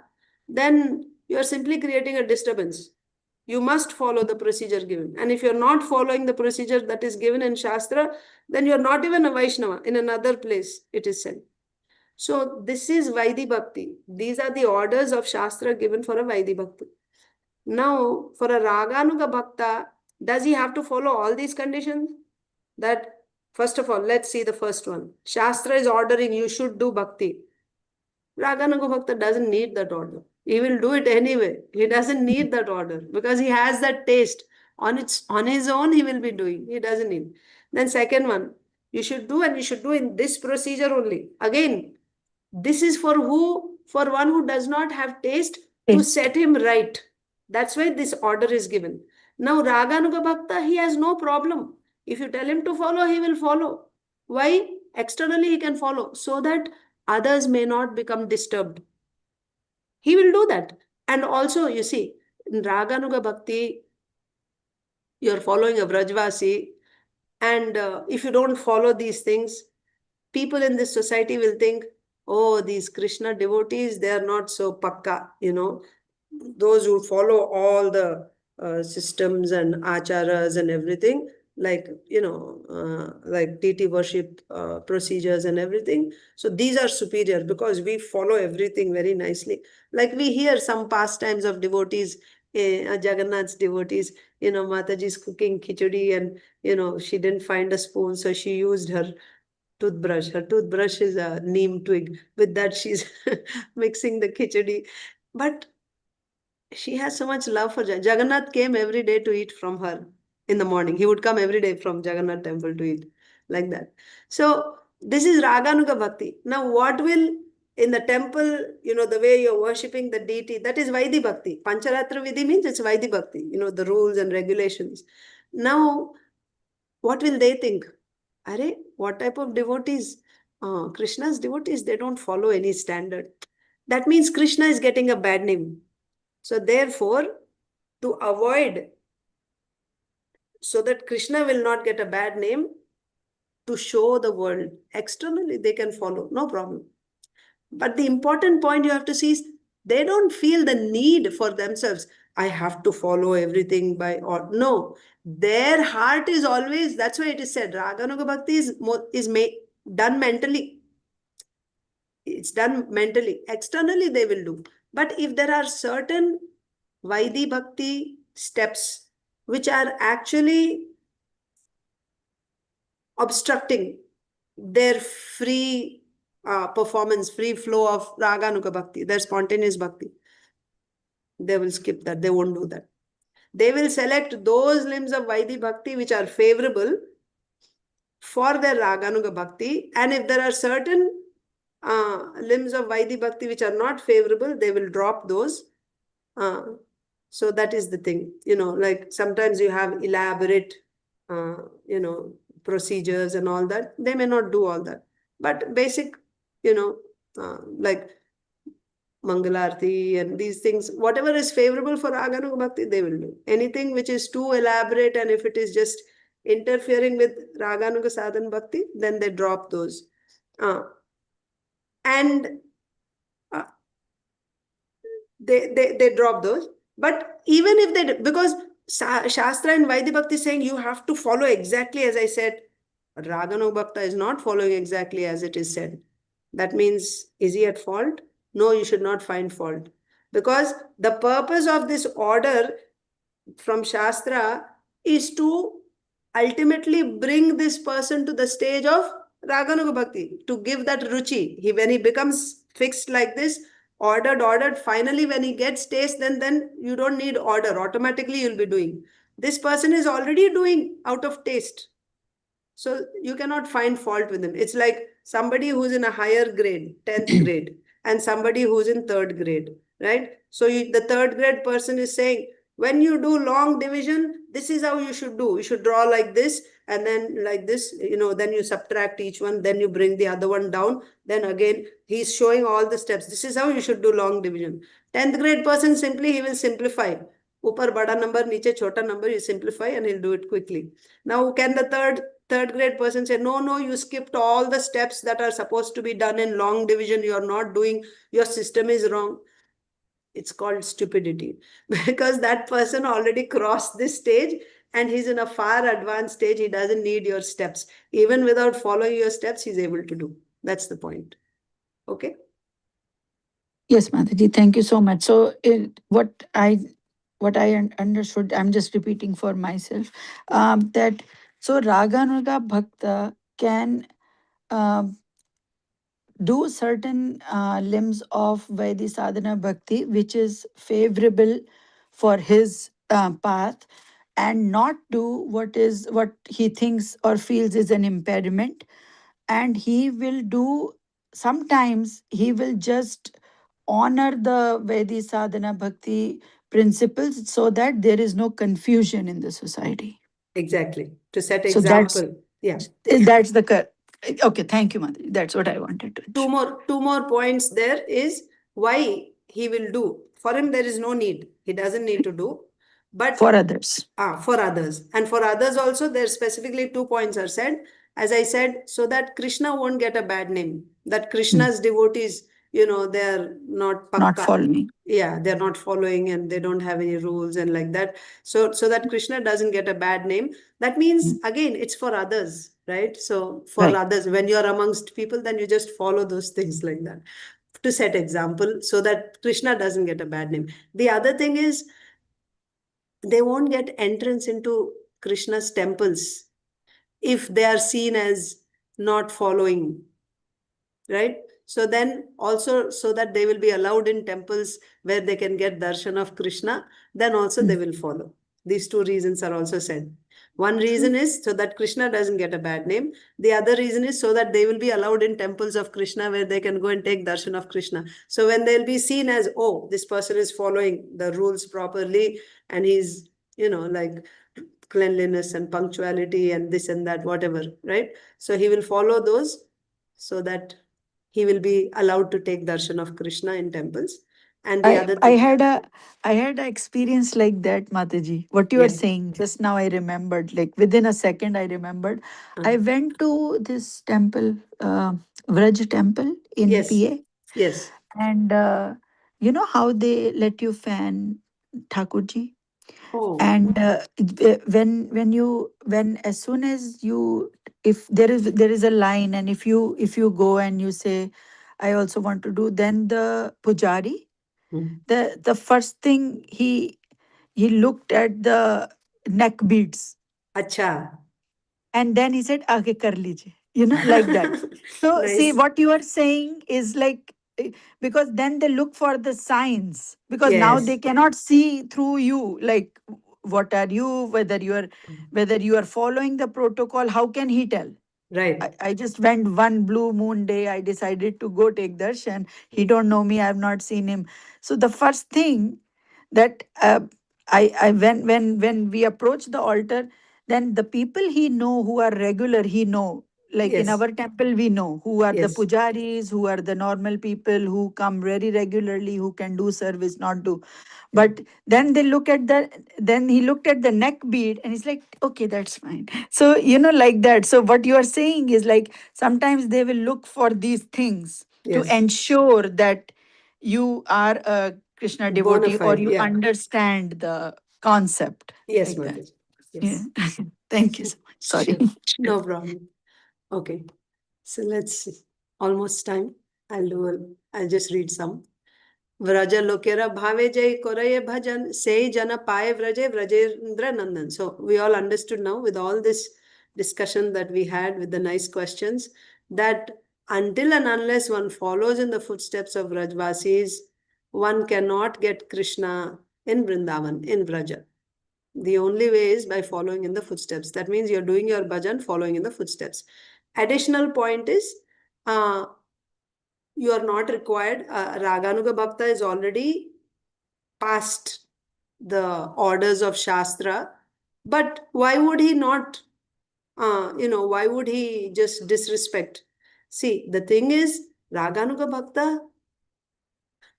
S1: then you're simply creating a disturbance. You must follow the procedure given. And if you're not following the procedure that is given in Shastra, then you're not even a Vaishnava. In another place, it is said. So this is Vaidhi Bhakti. These are the orders of Shastra given for a Vaidhi Bhakti. Now, for a Raganuga Bhakta, does he have to follow all these conditions? That, first of all, let's see the first one. Shastra is ordering you should do bhakti. Raganuga Bhakta doesn't need that order. He will do it anyway. He doesn't need that order because he has that taste. On his own, he will be doing. He doesn't need. Then second one, you should do, and you should do in this procedure only. Again, this is for who? For one who does not have taste, to set him right. That's why this order is given. Now, Raganuga Bhakta, he has no problem. If you tell him to follow, he will follow. Why? Externally, he can follow so that others may not become disturbed. He will do that. And also, you see, in Raganuga Bhakti, you're following a Vrajvasi. And if you don't follow these things, people in this society will think, oh, these Kṛṣṇa devotees, they are not so pakka, Those who follow all the systems and acharas and everything, like, like deity worship procedures and everything. So these are superior because we follow everything very nicely. Like we hear some pastimes of devotees, Jagannath's devotees, Mataji's cooking khichdi and, she didn't find a spoon, so she used her toothbrush. Her toothbrush is a neem twig. With that, she's mixing the khichdi. But she has so much love for Jagannath came every day to eat from her in the morning. He would come every day from Jagannath temple to eat like that. So this is Raganuga Bhakti. Now what will In the temple, the way you're worshipping the deity, that is Vaidhi Bhakti. Pancharatra Vidhi means it's Vaidhi Bhakti, the rules and regulations. Now, what will they think? Are, what type of devotees? Krishna's devotees, they don't follow any standard. That means Krishna is getting a bad name. So therefore, to avoid, so that Krishna will not get a bad name, to show the world, externally they can follow, no problem. But the important point you have to see is, they don't feel the need for themselves. I have to follow everything by or no. Their heart is always, that's why it is said, Raganuga Bhakti is done mentally. It's done mentally. Externally they will do. But if there are certain Vaidhi Bhakti steps which are actually obstructing their free performance, free flow of Raganuga Bhakti, their spontaneous Bhakti, they will skip that. They won't do that. They will select those limbs of Vaidhi Bhakti which are favorable for their Raganuga Bhakti. And if there are certain limbs of Vaidhi Bhakti which are not favorable, they will drop those. So that is the thing. Like sometimes you have elaborate, procedures and all that. They may not do all that. But basic, like Mangalarti and these things, whatever is favorable for Raganuga Bhakti, they will do. Anything which is too elaborate and if it is just interfering with Raganuga Sadhana Bhakti, then they drop those. And they drop those. But even if they, because Shastra and Vaidhi Bhakti is saying you have to follow exactly as I said, Raganuga Bhakta is not following exactly as it is said. That means, is he at fault? No, you should not find fault. Because the purpose of this order from Shastra is to ultimately bring this person to the stage of Raganuga Bhakti, to give that ruchi. When he becomes fixed like this, ordered, finally when he gets taste, then you don't need order. Automatically you'll be doing. This person is already doing out of taste. So you cannot find fault with him. It's like somebody who's in a higher grade, 10th grade, and somebody who's in 3rd grade, right? So the 3rd grade person is saying, when you do long division, this is how you should do. You should draw like this, and then like this, then you subtract each one, then you bring the other one down. Then again, he's showing all the steps. This is how you should do long division. 10th grade person, simply he will simplify. Upar bada number, niche chota number, you simplify and he'll do it quickly. Now, can the third grade person say, no, you skipped all the steps that are supposed to be done in long division. You're not doing, your system is wrong. It's called stupidity, because that person already crossed this stage and he's in a far advanced stage. He doesn't need your steps. Even without following your steps, he's able to do. That's the point. Okay?
S3: Yes, Mataji, thank you so much. So what I understood, I'm just repeating for myself, that so Raganuga Bhakta can do certain limbs of Vaidhi Sadhana Bhakti, which is favorable for his path, and not do what he thinks or feels is an impediment. And he will do, sometimes he will just honor the Vaidhi Sadhana Bhakti principles so that there is no confusion in the society.
S1: Exactly. To set
S3: So
S1: example.
S3: that's the okay, thank you, Madhuri. That's what I wanted to
S1: ensure. Two more points there is why he will do. For him, there is no need. He doesn't need to do. But
S3: for others.
S1: For others. And for others also, there specifically 2 points are said. As I said, so that Krishna won't get a bad name. That Krishna's devotees, they're not
S3: following.
S1: Yeah, they're not following and they don't have any rules and like that. So that Krishna doesn't get a bad name. That means, again, it's for others, right? So for others, when you're amongst people, then you just follow those things like that to set example so that Krishna doesn't get a bad name. The other thing is, they won't get entrance into Krishna's temples if they are seen as not following, right? So then also, so that they will be allowed in temples where they can get darshan of Krishna, then also they will follow. These 2 reasons are also said. One reason is so that Kṛṣṇa doesn't get a bad name. The other reason is so that they will be allowed in temples of Kṛṣṇa where they can go and take darshan of Kṛṣṇa. So when they'll be seen as, oh, this person is following the rules properly and he's, like cleanliness and punctuality and this and that, whatever, right? So he will follow those so that he will be allowed to take darshan of Kṛṣṇa in temples. And the other
S3: I
S1: thing,
S3: had an experience like that, Mataji. What you are
S1: yeah.
S3: saying just now, I remembered. Like within a second, I remembered. I
S1: Uh,
S3: went to this temple, Vraj temple in
S1: yes,
S3: PA,
S1: yes.
S3: and you know how they let you fan Thakurji,
S1: Oh,
S3: and when as soon as you, if there is a line, and if you go and you say, I also want to do, then the pujari,
S1: hmm.
S3: the first thing he looked at the neck beads,
S1: Acha.
S3: and then he said, "Aage kar lijiye," like that. So see,
S1: Nice.
S3: what you are saying is like, because then they look for the signs, because now they
S1: Yes,
S3: cannot see through you, like what are you, whether you are following the protocol, how can he tell?
S1: right.
S3: I just went one blue moon day. I decided to go take darshan. He don't know me. I have not seen him. So the first thing that I when we approach the altar, then the people he know who are regular, he know. Like in
S1: Yes,
S3: our temple, we know who are the
S1: yes,
S3: pujaris, who are the normal people who come very regularly, who can do service, not do.
S1: yeah.
S3: But then then he looked at the neck bead and he's like, okay, that's fine. So, like that. So, what you are saying is like sometimes they will look for these things to
S1: Yes.
S3: ensure that you are a Krishna
S1: Bona
S3: devotee or
S1: fide.
S3: you
S1: Yeah.
S3: understand the concept
S1: Yes,
S3: like that.
S1: Mataji.
S3: Yeah.
S1: Yes.
S3: Thank you so much. Sorry.
S1: Sure. No problem. Okay. So let's see. Almost time. I'll just read some. Vraja-lokera bhāve jai karaye bhajan say jana pāya vraje vrajendra-nandana. So we all understood now with all this discussion that we had with the nice questions that until and unless one follows in the footsteps of Vrajvasis, one cannot get Kṛṣṇa in Vrindavan, in Vraja. The only way is by following in the footsteps. That means you're doing your bhajan, following in the footsteps. Additional point is, you are not required. Raganuga Bhakta is already past the orders of Shastra. But why would he not, why would he just disrespect? See, the thing is, Raganuga Bhakta,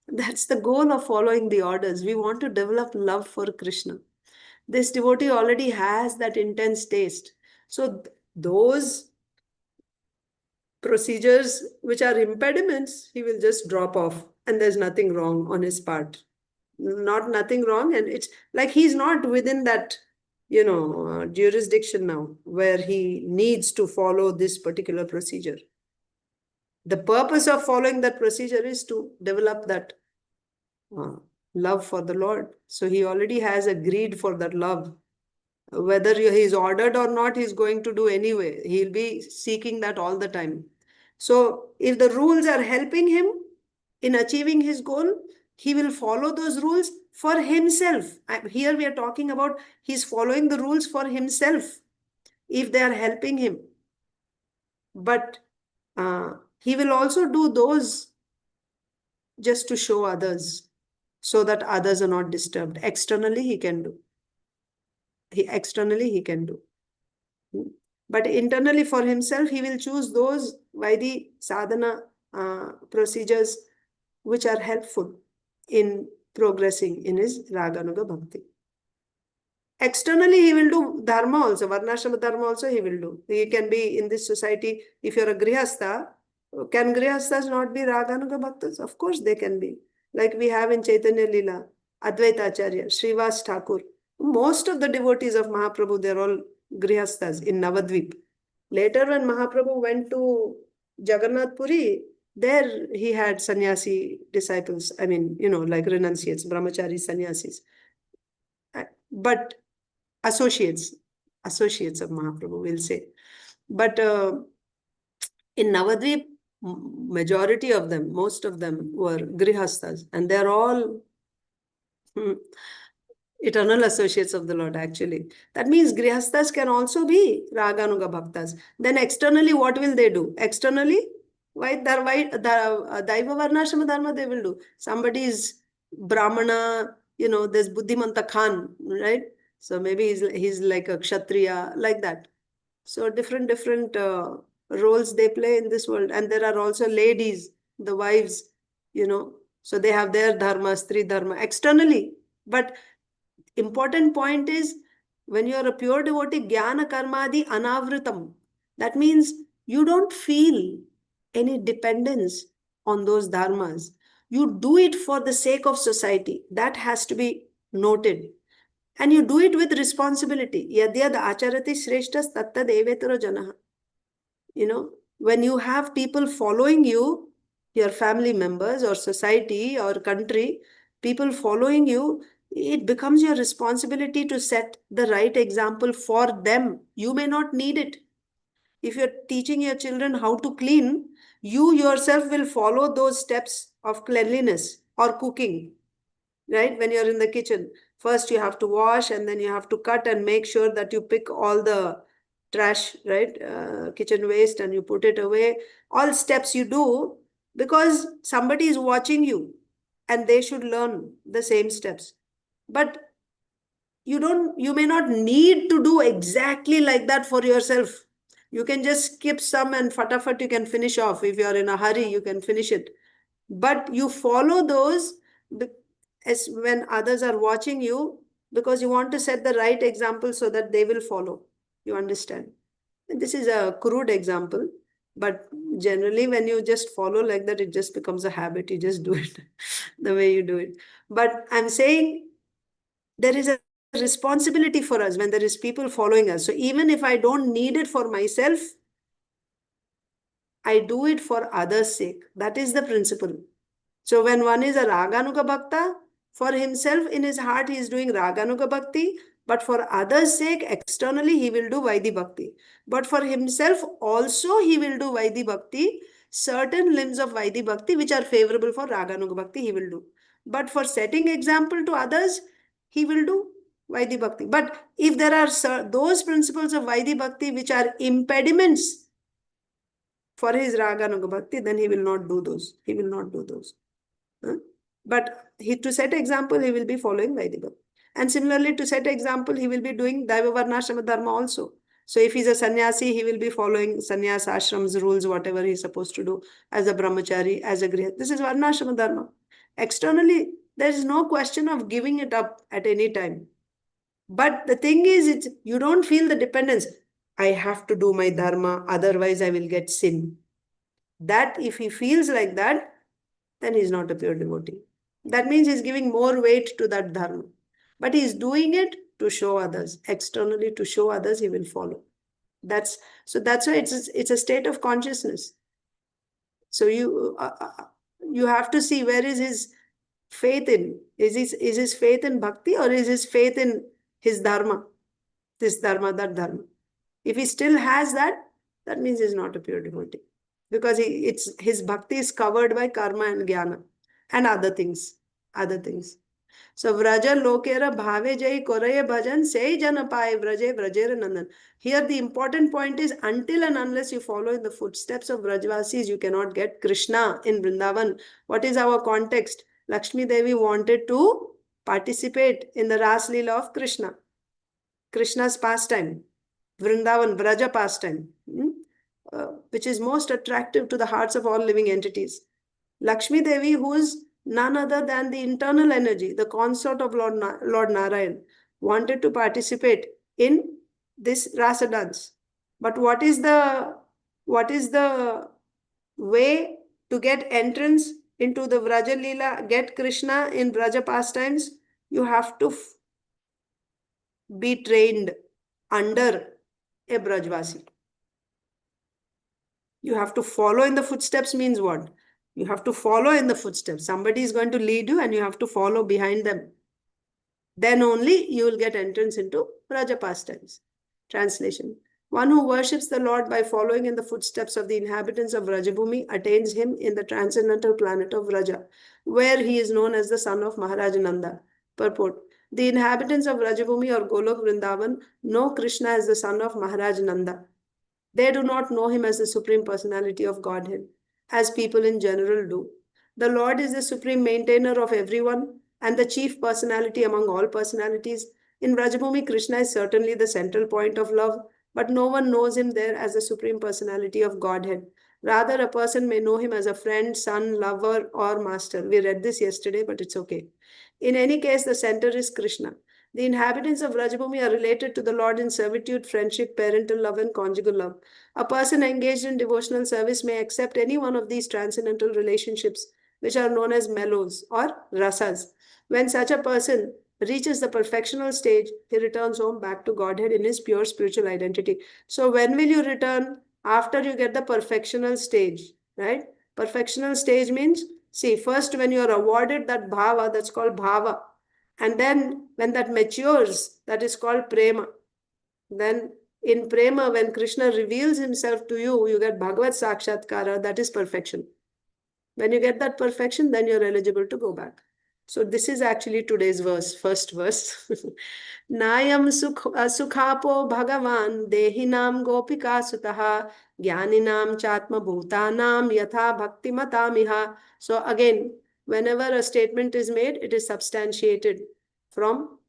S1: that's the goal of following the orders. We want to develop love for Kṛṣṇa. This devotee already has that intense taste. So those procedures which are impediments, he will just drop off and there's nothing wrong on his part. Nothing wrong. And it's like he's not within that, jurisdiction now where he needs to follow this particular procedure. The purpose of following that procedure is to develop that love for the Lord. So he already has a greed for that love. Whether he's ordered or not, he's going to do anyway. He'll be seeking that all the time. So if the rules are helping him in achieving his goal, he will follow those rules for himself. Here we are talking about he's following the rules for himself if they are helping him. But he will also do those just to show others so that others are not disturbed. Externally, he can do. Externally, he can do. But internally for himself, he will choose those Vaidhi sadhana procedures which are helpful in progressing in his Raganuga Bhakti. Externally, he will do dharma also, varnashrama dharma also he will do. He can be in this society, if you're a grihastha, can grihasthas not be Raganuga Bhaktas? Of course they can be. Like we have in Caitanya Lila, Advaita Acharya, Srivas Thakur. Most of the devotees of Mahaprabhu, they're all grihasthas in Navadvip. Later when Mahaprabhu went to Jagannath Puri, there he had sannyasi disciples, like renunciates, brahmachari sannyasis. But associates of Mahaprabhu, we'll say. But in Navadvip, majority of them, most of them were grihasthas, and they're all eternal associates of the Lord, actually. That means grihasthas can also be raganuga bhaktas. Then externally, what will they do? Externally, Daiva Varnashrama Dharma they will do. Somebody is Brahmana, there's Buddhimanta Khan, right? So maybe he's like a Kshatriya, like that. So different roles they play in this world. And there are also ladies, the wives, so they have their dharma, stri dharma, externally. But important point is, when you are a pure devotee, jnana karmadi anavritam. That means you don't feel any dependence on those dharmas. You do it for the sake of society. That has to be noted. And you do it with responsibility. Yadyad acharati shreshtas tattad evetaro janaha. When you have people following you, your family members or society or country, people following you, it becomes your responsibility to set the right example for them. You may not need it. If you're teaching your children how to clean, you yourself will follow those steps of cleanliness or cooking, right? When you're in the kitchen, first you have to wash, and then you have to cut and make sure that you pick all the trash, right? Kitchen waste, and you put it away. All steps you do because somebody is watching you and they should learn the same steps. But you may not need to do exactly like that for yourself. You can just skip some and fatafat you can finish off. If you're in a hurry, you can finish it. But you follow those as when others are watching you, because you want to set the right example so that they will follow. You understand? And this is a crude example, but generally when you just follow like that, it just becomes a habit. You just do it the way you do it. But I'm saying there is a responsibility for us when there is people following us. So even if I don't need it for myself, I do it for others' sake. That is the principle. So when one is a raganuga bhakta, for himself in his heart he is doing raganuga bhakti, but for others' sake externally he will do Vaidhi bhakti. But for himself also he will do Vaidhi bhakti, certain limbs of Vaidhi bhakti which are favorable for raganuga bhakti he will do. But for setting example to others, he will do Vaidhi bhakti. But if there are those principles of Vaidhi bhakti which are impediments for his raganuga bhakti, then he will not do those. He will not do those. But to set example, he will be following Vaidhi bhakti. And similarly, to set example, he will be doing Daiva Varnashrama Dharma also. So if he's a sannyasi, he will be following sannyas ashram's rules, whatever he's supposed to do as a brahmachari, as a griha. This is Varnashrama Dharma. Externally, there is no question of giving it up at any time. But the thing is, you don't feel the dependence. I have to do my dharma, otherwise I will get sin. That if he feels like that, then he's not a pure devotee. That means he's giving more weight to that dharma. But he's doing it to show others. Externally, to show others, he will follow. That's why it's a state of consciousness. So you have to see, where is his faith in? Is his faith in bhakti, or is his faith in his dharma? This dharma, that dharma. If he still has that, that means he's not a pure devotee. Because his bhakti is covered by karma and jnana and other things. So vraja-lokera bhāve jai karaye bhajan sei jana pāya vraje vrajedra-nandana. Here the important point is, until and unless you follow in the footsteps of Vrajvasis, you cannot get Kṛṣṇa in Vrindavan. What is our context? Lakshmi Devi wanted to participate in the Ras Leela of Kṛṣṇa. Krishna's pastime, Vrindavan, Vraja pastime, which is most attractive to the hearts of all living entities. Lakshmi Devi, who is none other than the internal energy, the consort of Lord Narayan, wanted to participate in this rasa dance. But what is the way to get entrance into the Vraja Leela, get Kṛṣṇa in Vraja pastimes? You have to be trained under a Brajvasi. You have to follow in the footsteps means what? You have to follow in the footsteps. Somebody is going to lead you and you have to follow behind them. Then only you will get entrance into Vraja pastimes. Translation. One who worships the Lord by following in the footsteps of the inhabitants of Vrajabhūmi attains him in the transcendental planet of Vraja, where he is known as the son of Mahārāja Nanda. Purport. The inhabitants of Vrajabhūmi or Golok Vrindavan know Kṛṣṇa as the son of Mahārāja Nanda. They do not know him as the Supreme Personality of Godhead, as people in general do. The Lord is the supreme maintainer of everyone and the chief personality among all personalities. In Vrajabhūmi, Kṛṣṇa is certainly the central point of love, but no one knows him there as the Supreme Personality of Godhead. Rather, a person may know him as a friend, son, lover, or master. We read this yesterday, but it's okay. In any case, the center is Kṛṣṇa. The inhabitants of Vrajabhūmi are related to the Lord in servitude, friendship, parental love, and conjugal love. A person engaged in devotional service may accept any one of these transcendental relationships, which are known as mellows or rasas. When such a person reaches the perfectional stage, he returns home back to Godhead in his pure spiritual identity. So when will you return? After you get the perfectional stage, right? Perfectional stage means, see, first when you are awarded that bhava, that's called bhava. And then when that matures, that is called prema. Then in prema, when Kṛṣṇa reveals himself to you, you get bhagavad sakshatkara, that is perfection. When you get that perfection, then you're eligible to go back. So this is actually today's verse, first verse. nāyaṁ sukhāpo bhagavān dehināṁ gopikā-sutaḥ jñānināṁ cātma-bhūtānāṁ yathā bhakti-matām. So again, whenever a statement is made, it is substantiated from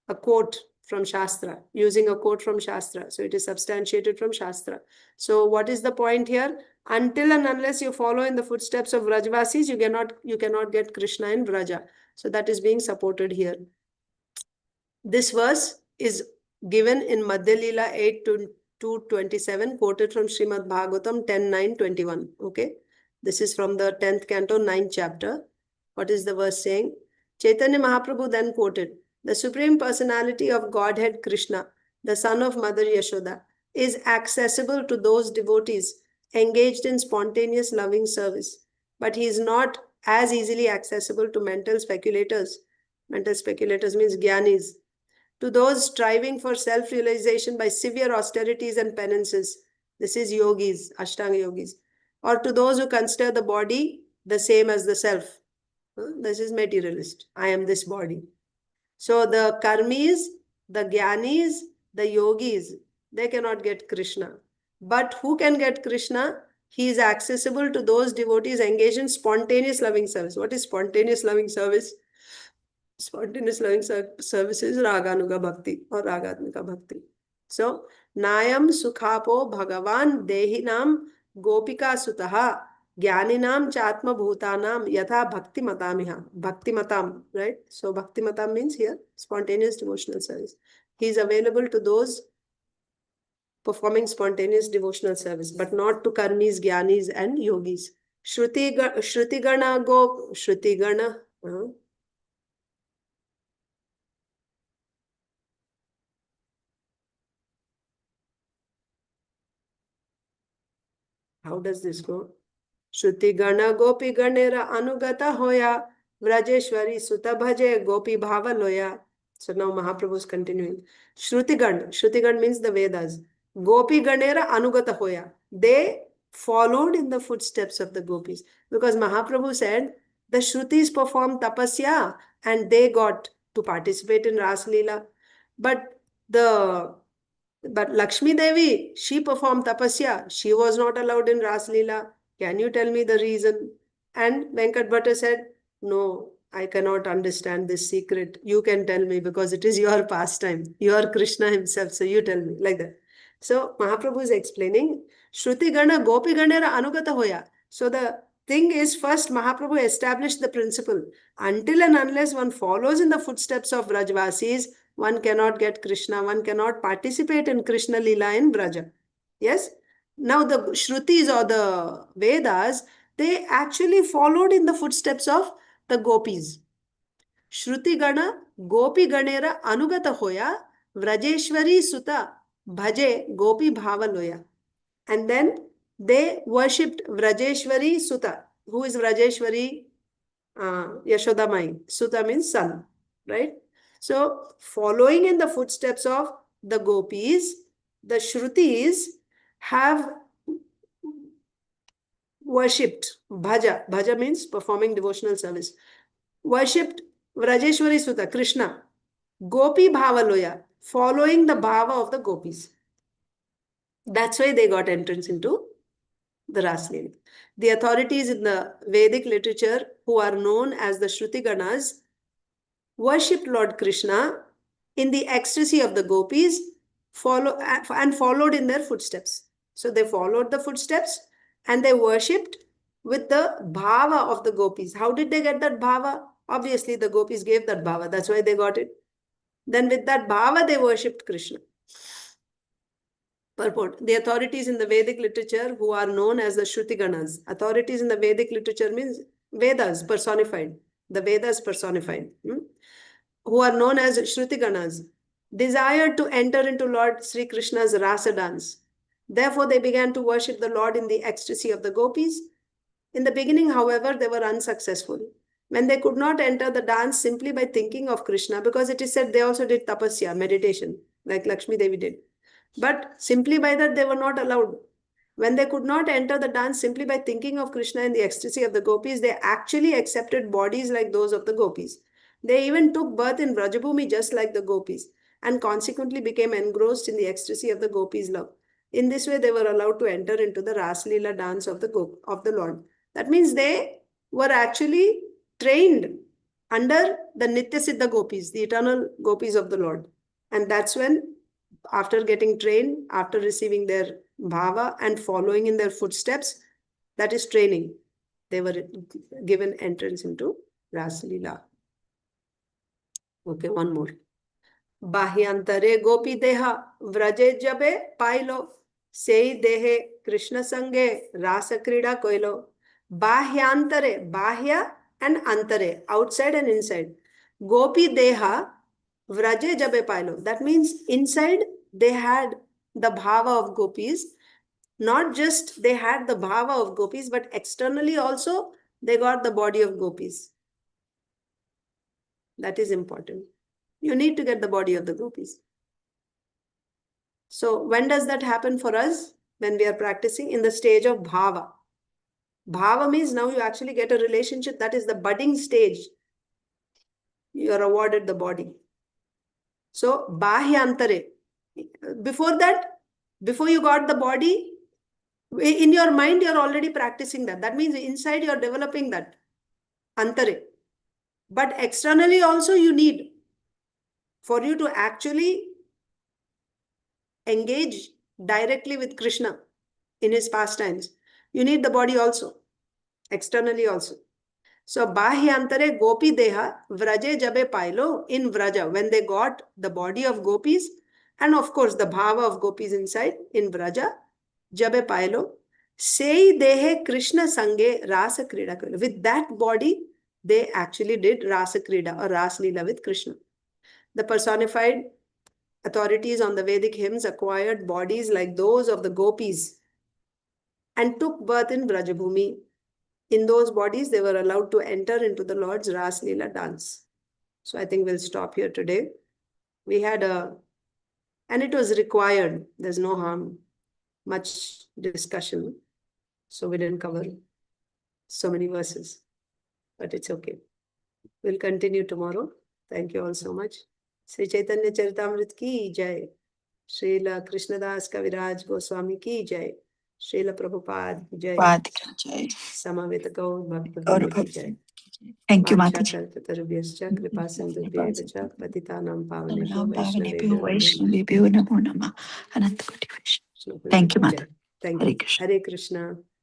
S1: a quote from Shastra, using a quote from Shastra. So it is substantiated from Shastra. So what is the point here? Until and unless you follow in the footsteps of Vrajvasis, you cannot get Kṛṣṇa in Vraja. So that is being supported here. This verse is given in Madhya Lila 8 to 227, quoted from Srimad Bhagavatam 10:9-21. Okay, this is from the 10th canto, 9th chapter. What is the verse saying? Caitanya Mahāprabhu then quoted, "The Supreme Personality of Godhead Kṛṣṇa, the son of Mother Yaśodā, is accessible to those devotees engaged in spontaneous loving service, but he is not as easily accessible to mental speculators. Mental speculators means jñānis. To those striving for self-realization by severe austerities and penances, this is yogis, Ashtanga yogis, or to those who consider the body the same as the self. This is materialist. I am this body. So the karmis, the jñānis, the yogis, they cannot get Kṛṣṇa. But who can get Kṛṣṇa? He is accessible to those devotees engaged in spontaneous loving service. What is spontaneous loving service? Spontaneous loving service is raganuga bhakti or ragatmika bhakti. So, nāyaṁ sukhāpo bhagavān dehināṁ gopikā-sutaḥ jñānināṁ cātma-bhūtānāṁ yathā bhakti-matām. Bhakti-matām, right? So, bhakti-matām means here spontaneous devotional service. He is available to those performing spontaneous devotional service, but not to karmis, jñānis, and yogis. Śruti-gaṇa śruti-gaṇa. How does this go? śruti-gaṇa gopī-gaṇera anugata hoya vrajeśvarī-suta bhaje gopī-bhāva loya. So now Mahaprabhu is continuing. Śruti-gaṇa means the Vedas. Gopī-gaṇera anugata hoya. They followed in the footsteps of the gopis. Because Mahaprabhu said, the Shrutis performed tapasya and they got to participate in Ras Leela. But Lakshmi Devi, she performed tapasya. She was not allowed in Ras Leela. Can you tell me the reason? And Venkat Bhatta said, no, I cannot understand this secret. You can tell me because it is your pastime. You are Kṛṣṇa himself, so you tell me, like that. So Mahaprabhu is explaining, śruti-gaṇa gopī-gaṇera anugata hoya. So the thing is, first Mahaprabhu established the principle. Until and unless one follows in the footsteps of Vrajvasis, one cannot get Kṛṣṇa, one cannot participate in Kṛṣṇa Leela in Vraja. Yes? Now the Shrutis or the Vedas, they actually followed in the footsteps of the gopis. śruti-gaṇa gopī-gaṇera anugata hoya vrajeśvarī-suta bhaje gopī-bhāva loya. And then they worshipped vrajeśvarī-suta. Who is Vrajeshwari? Yaśodā Mai. Suta means son, right? So, following in the footsteps of the gopis, the Shrutis have worshipped bhaja. Bhaja means performing devotional service. Worshipped Vrajeśvarī-suta, Kṛṣṇa. Gopī-bhāva loya, following the bhava of the gopis. That's why they got entrance into the Raslila. The authorities in the Vedic literature, who are known as the śruti-gaṇas, worshipped Lord Kṛṣṇa in the ecstasy of the gopis, followed in their footsteps. So they followed the footsteps and they worshipped with the bhava of the gopis. How did they get that bhava? Obviously, the gopis gave that bhava. That's why they got it. Then with that bhava, they worshipped Kṛṣṇa. Purport. The authorities in the Vedic literature, who are known as the śruti-gaṇas. Authorities in the Vedic literature means Vedas personified. The Vedas personified. Who are known as śruti-gaṇas, desired to enter into Lord Sri Krishna's rasa dance. Therefore, they began to worship the Lord in the ecstasy of the gopis. In the beginning, however, they were unsuccessful. When they could not enter the dance simply by thinking of Kṛṣṇa, because it is said they also did tapasya, meditation, like Lakshmi Devi did. But simply by that, they were not allowed. When they could not enter the dance simply by thinking of Kṛṣṇa in the ecstasy of the gopis, they actually accepted bodies like those of the gopis. They even took birth in Vrajabhūmi just like the gopis, and consequently became engrossed in the ecstasy of the gopis' love. In this way, they were allowed to enter into the Raslila dance of the Lord. That means they were actually trained under the Nitya Siddha gopis, the eternal gopis of the Lord. And that's when, after getting trained, after receiving their bhava and following in their footsteps, that is training, they were given entrance into Raslila. Okay, one more. Bahyantare gopi deha vraje jabe pailo sei dehe Kṛṣṇa sange rasa krida koilo. Bahyantare, bahya and antare, outside and inside. Gopi deha vraje jabe pailo. That means inside they had the bhava of gopis. Not just they had the bhava of gopis, but externally also they got the body of gopis. That is important. You need to get the body of the gopis. So when does that happen for us? When we are practicing in the stage of bhava. Bhava means now you actually get a relationship. That is the budding stage. You are awarded the body. So bahyantare. Before that, before you got the body, in your mind you are already practicing that. That means inside you are developing that antare. But externally also you need, for you to actually engage directly with Kṛṣṇa in his pastimes, you need the body also, externally also. So bahyantare gopi deha vraje jabe pailo, in vraja, when they got the body of gopis, and of course the bhava of gopis inside, in vraja, jabe pailo, sei dehe Kṛṣṇa sange rasa krida koilo. With that body, they actually did rasa krida or raslila with Kṛṣṇa. The personified authorities on the Vedic hymns acquired bodies like those of the gopis and took birth in Vrajabhūmi. In those bodies, they were allowed to enter into the Lord's Raslila dance. So I think we'll stop here today. We had and it was required. There's no harm, much discussion. So we didn't cover so many verses, but it's okay. We'll continue tomorrow. Thank you all so much. Sri Chaitanya Charitamrita ki jai. Srila Krishnadas Kaviraj Goswami ki jai. Srila Prabhupada ki jai. Samaveta Gaur Bhakta ki jai.
S3: Thank you, Mataji.
S1: Vanshakalpatarubhyascha kripa sindhubhyeva patitanam pavanebhyo
S3: Vaishnavebhyo
S1: vaishnavebhyo
S3: namo namah. Ananta Koti Vaishnava. Thank you, Mata.
S1: Thank
S3: Hare
S1: you.
S3: Krishna.
S1: Hare Krishna.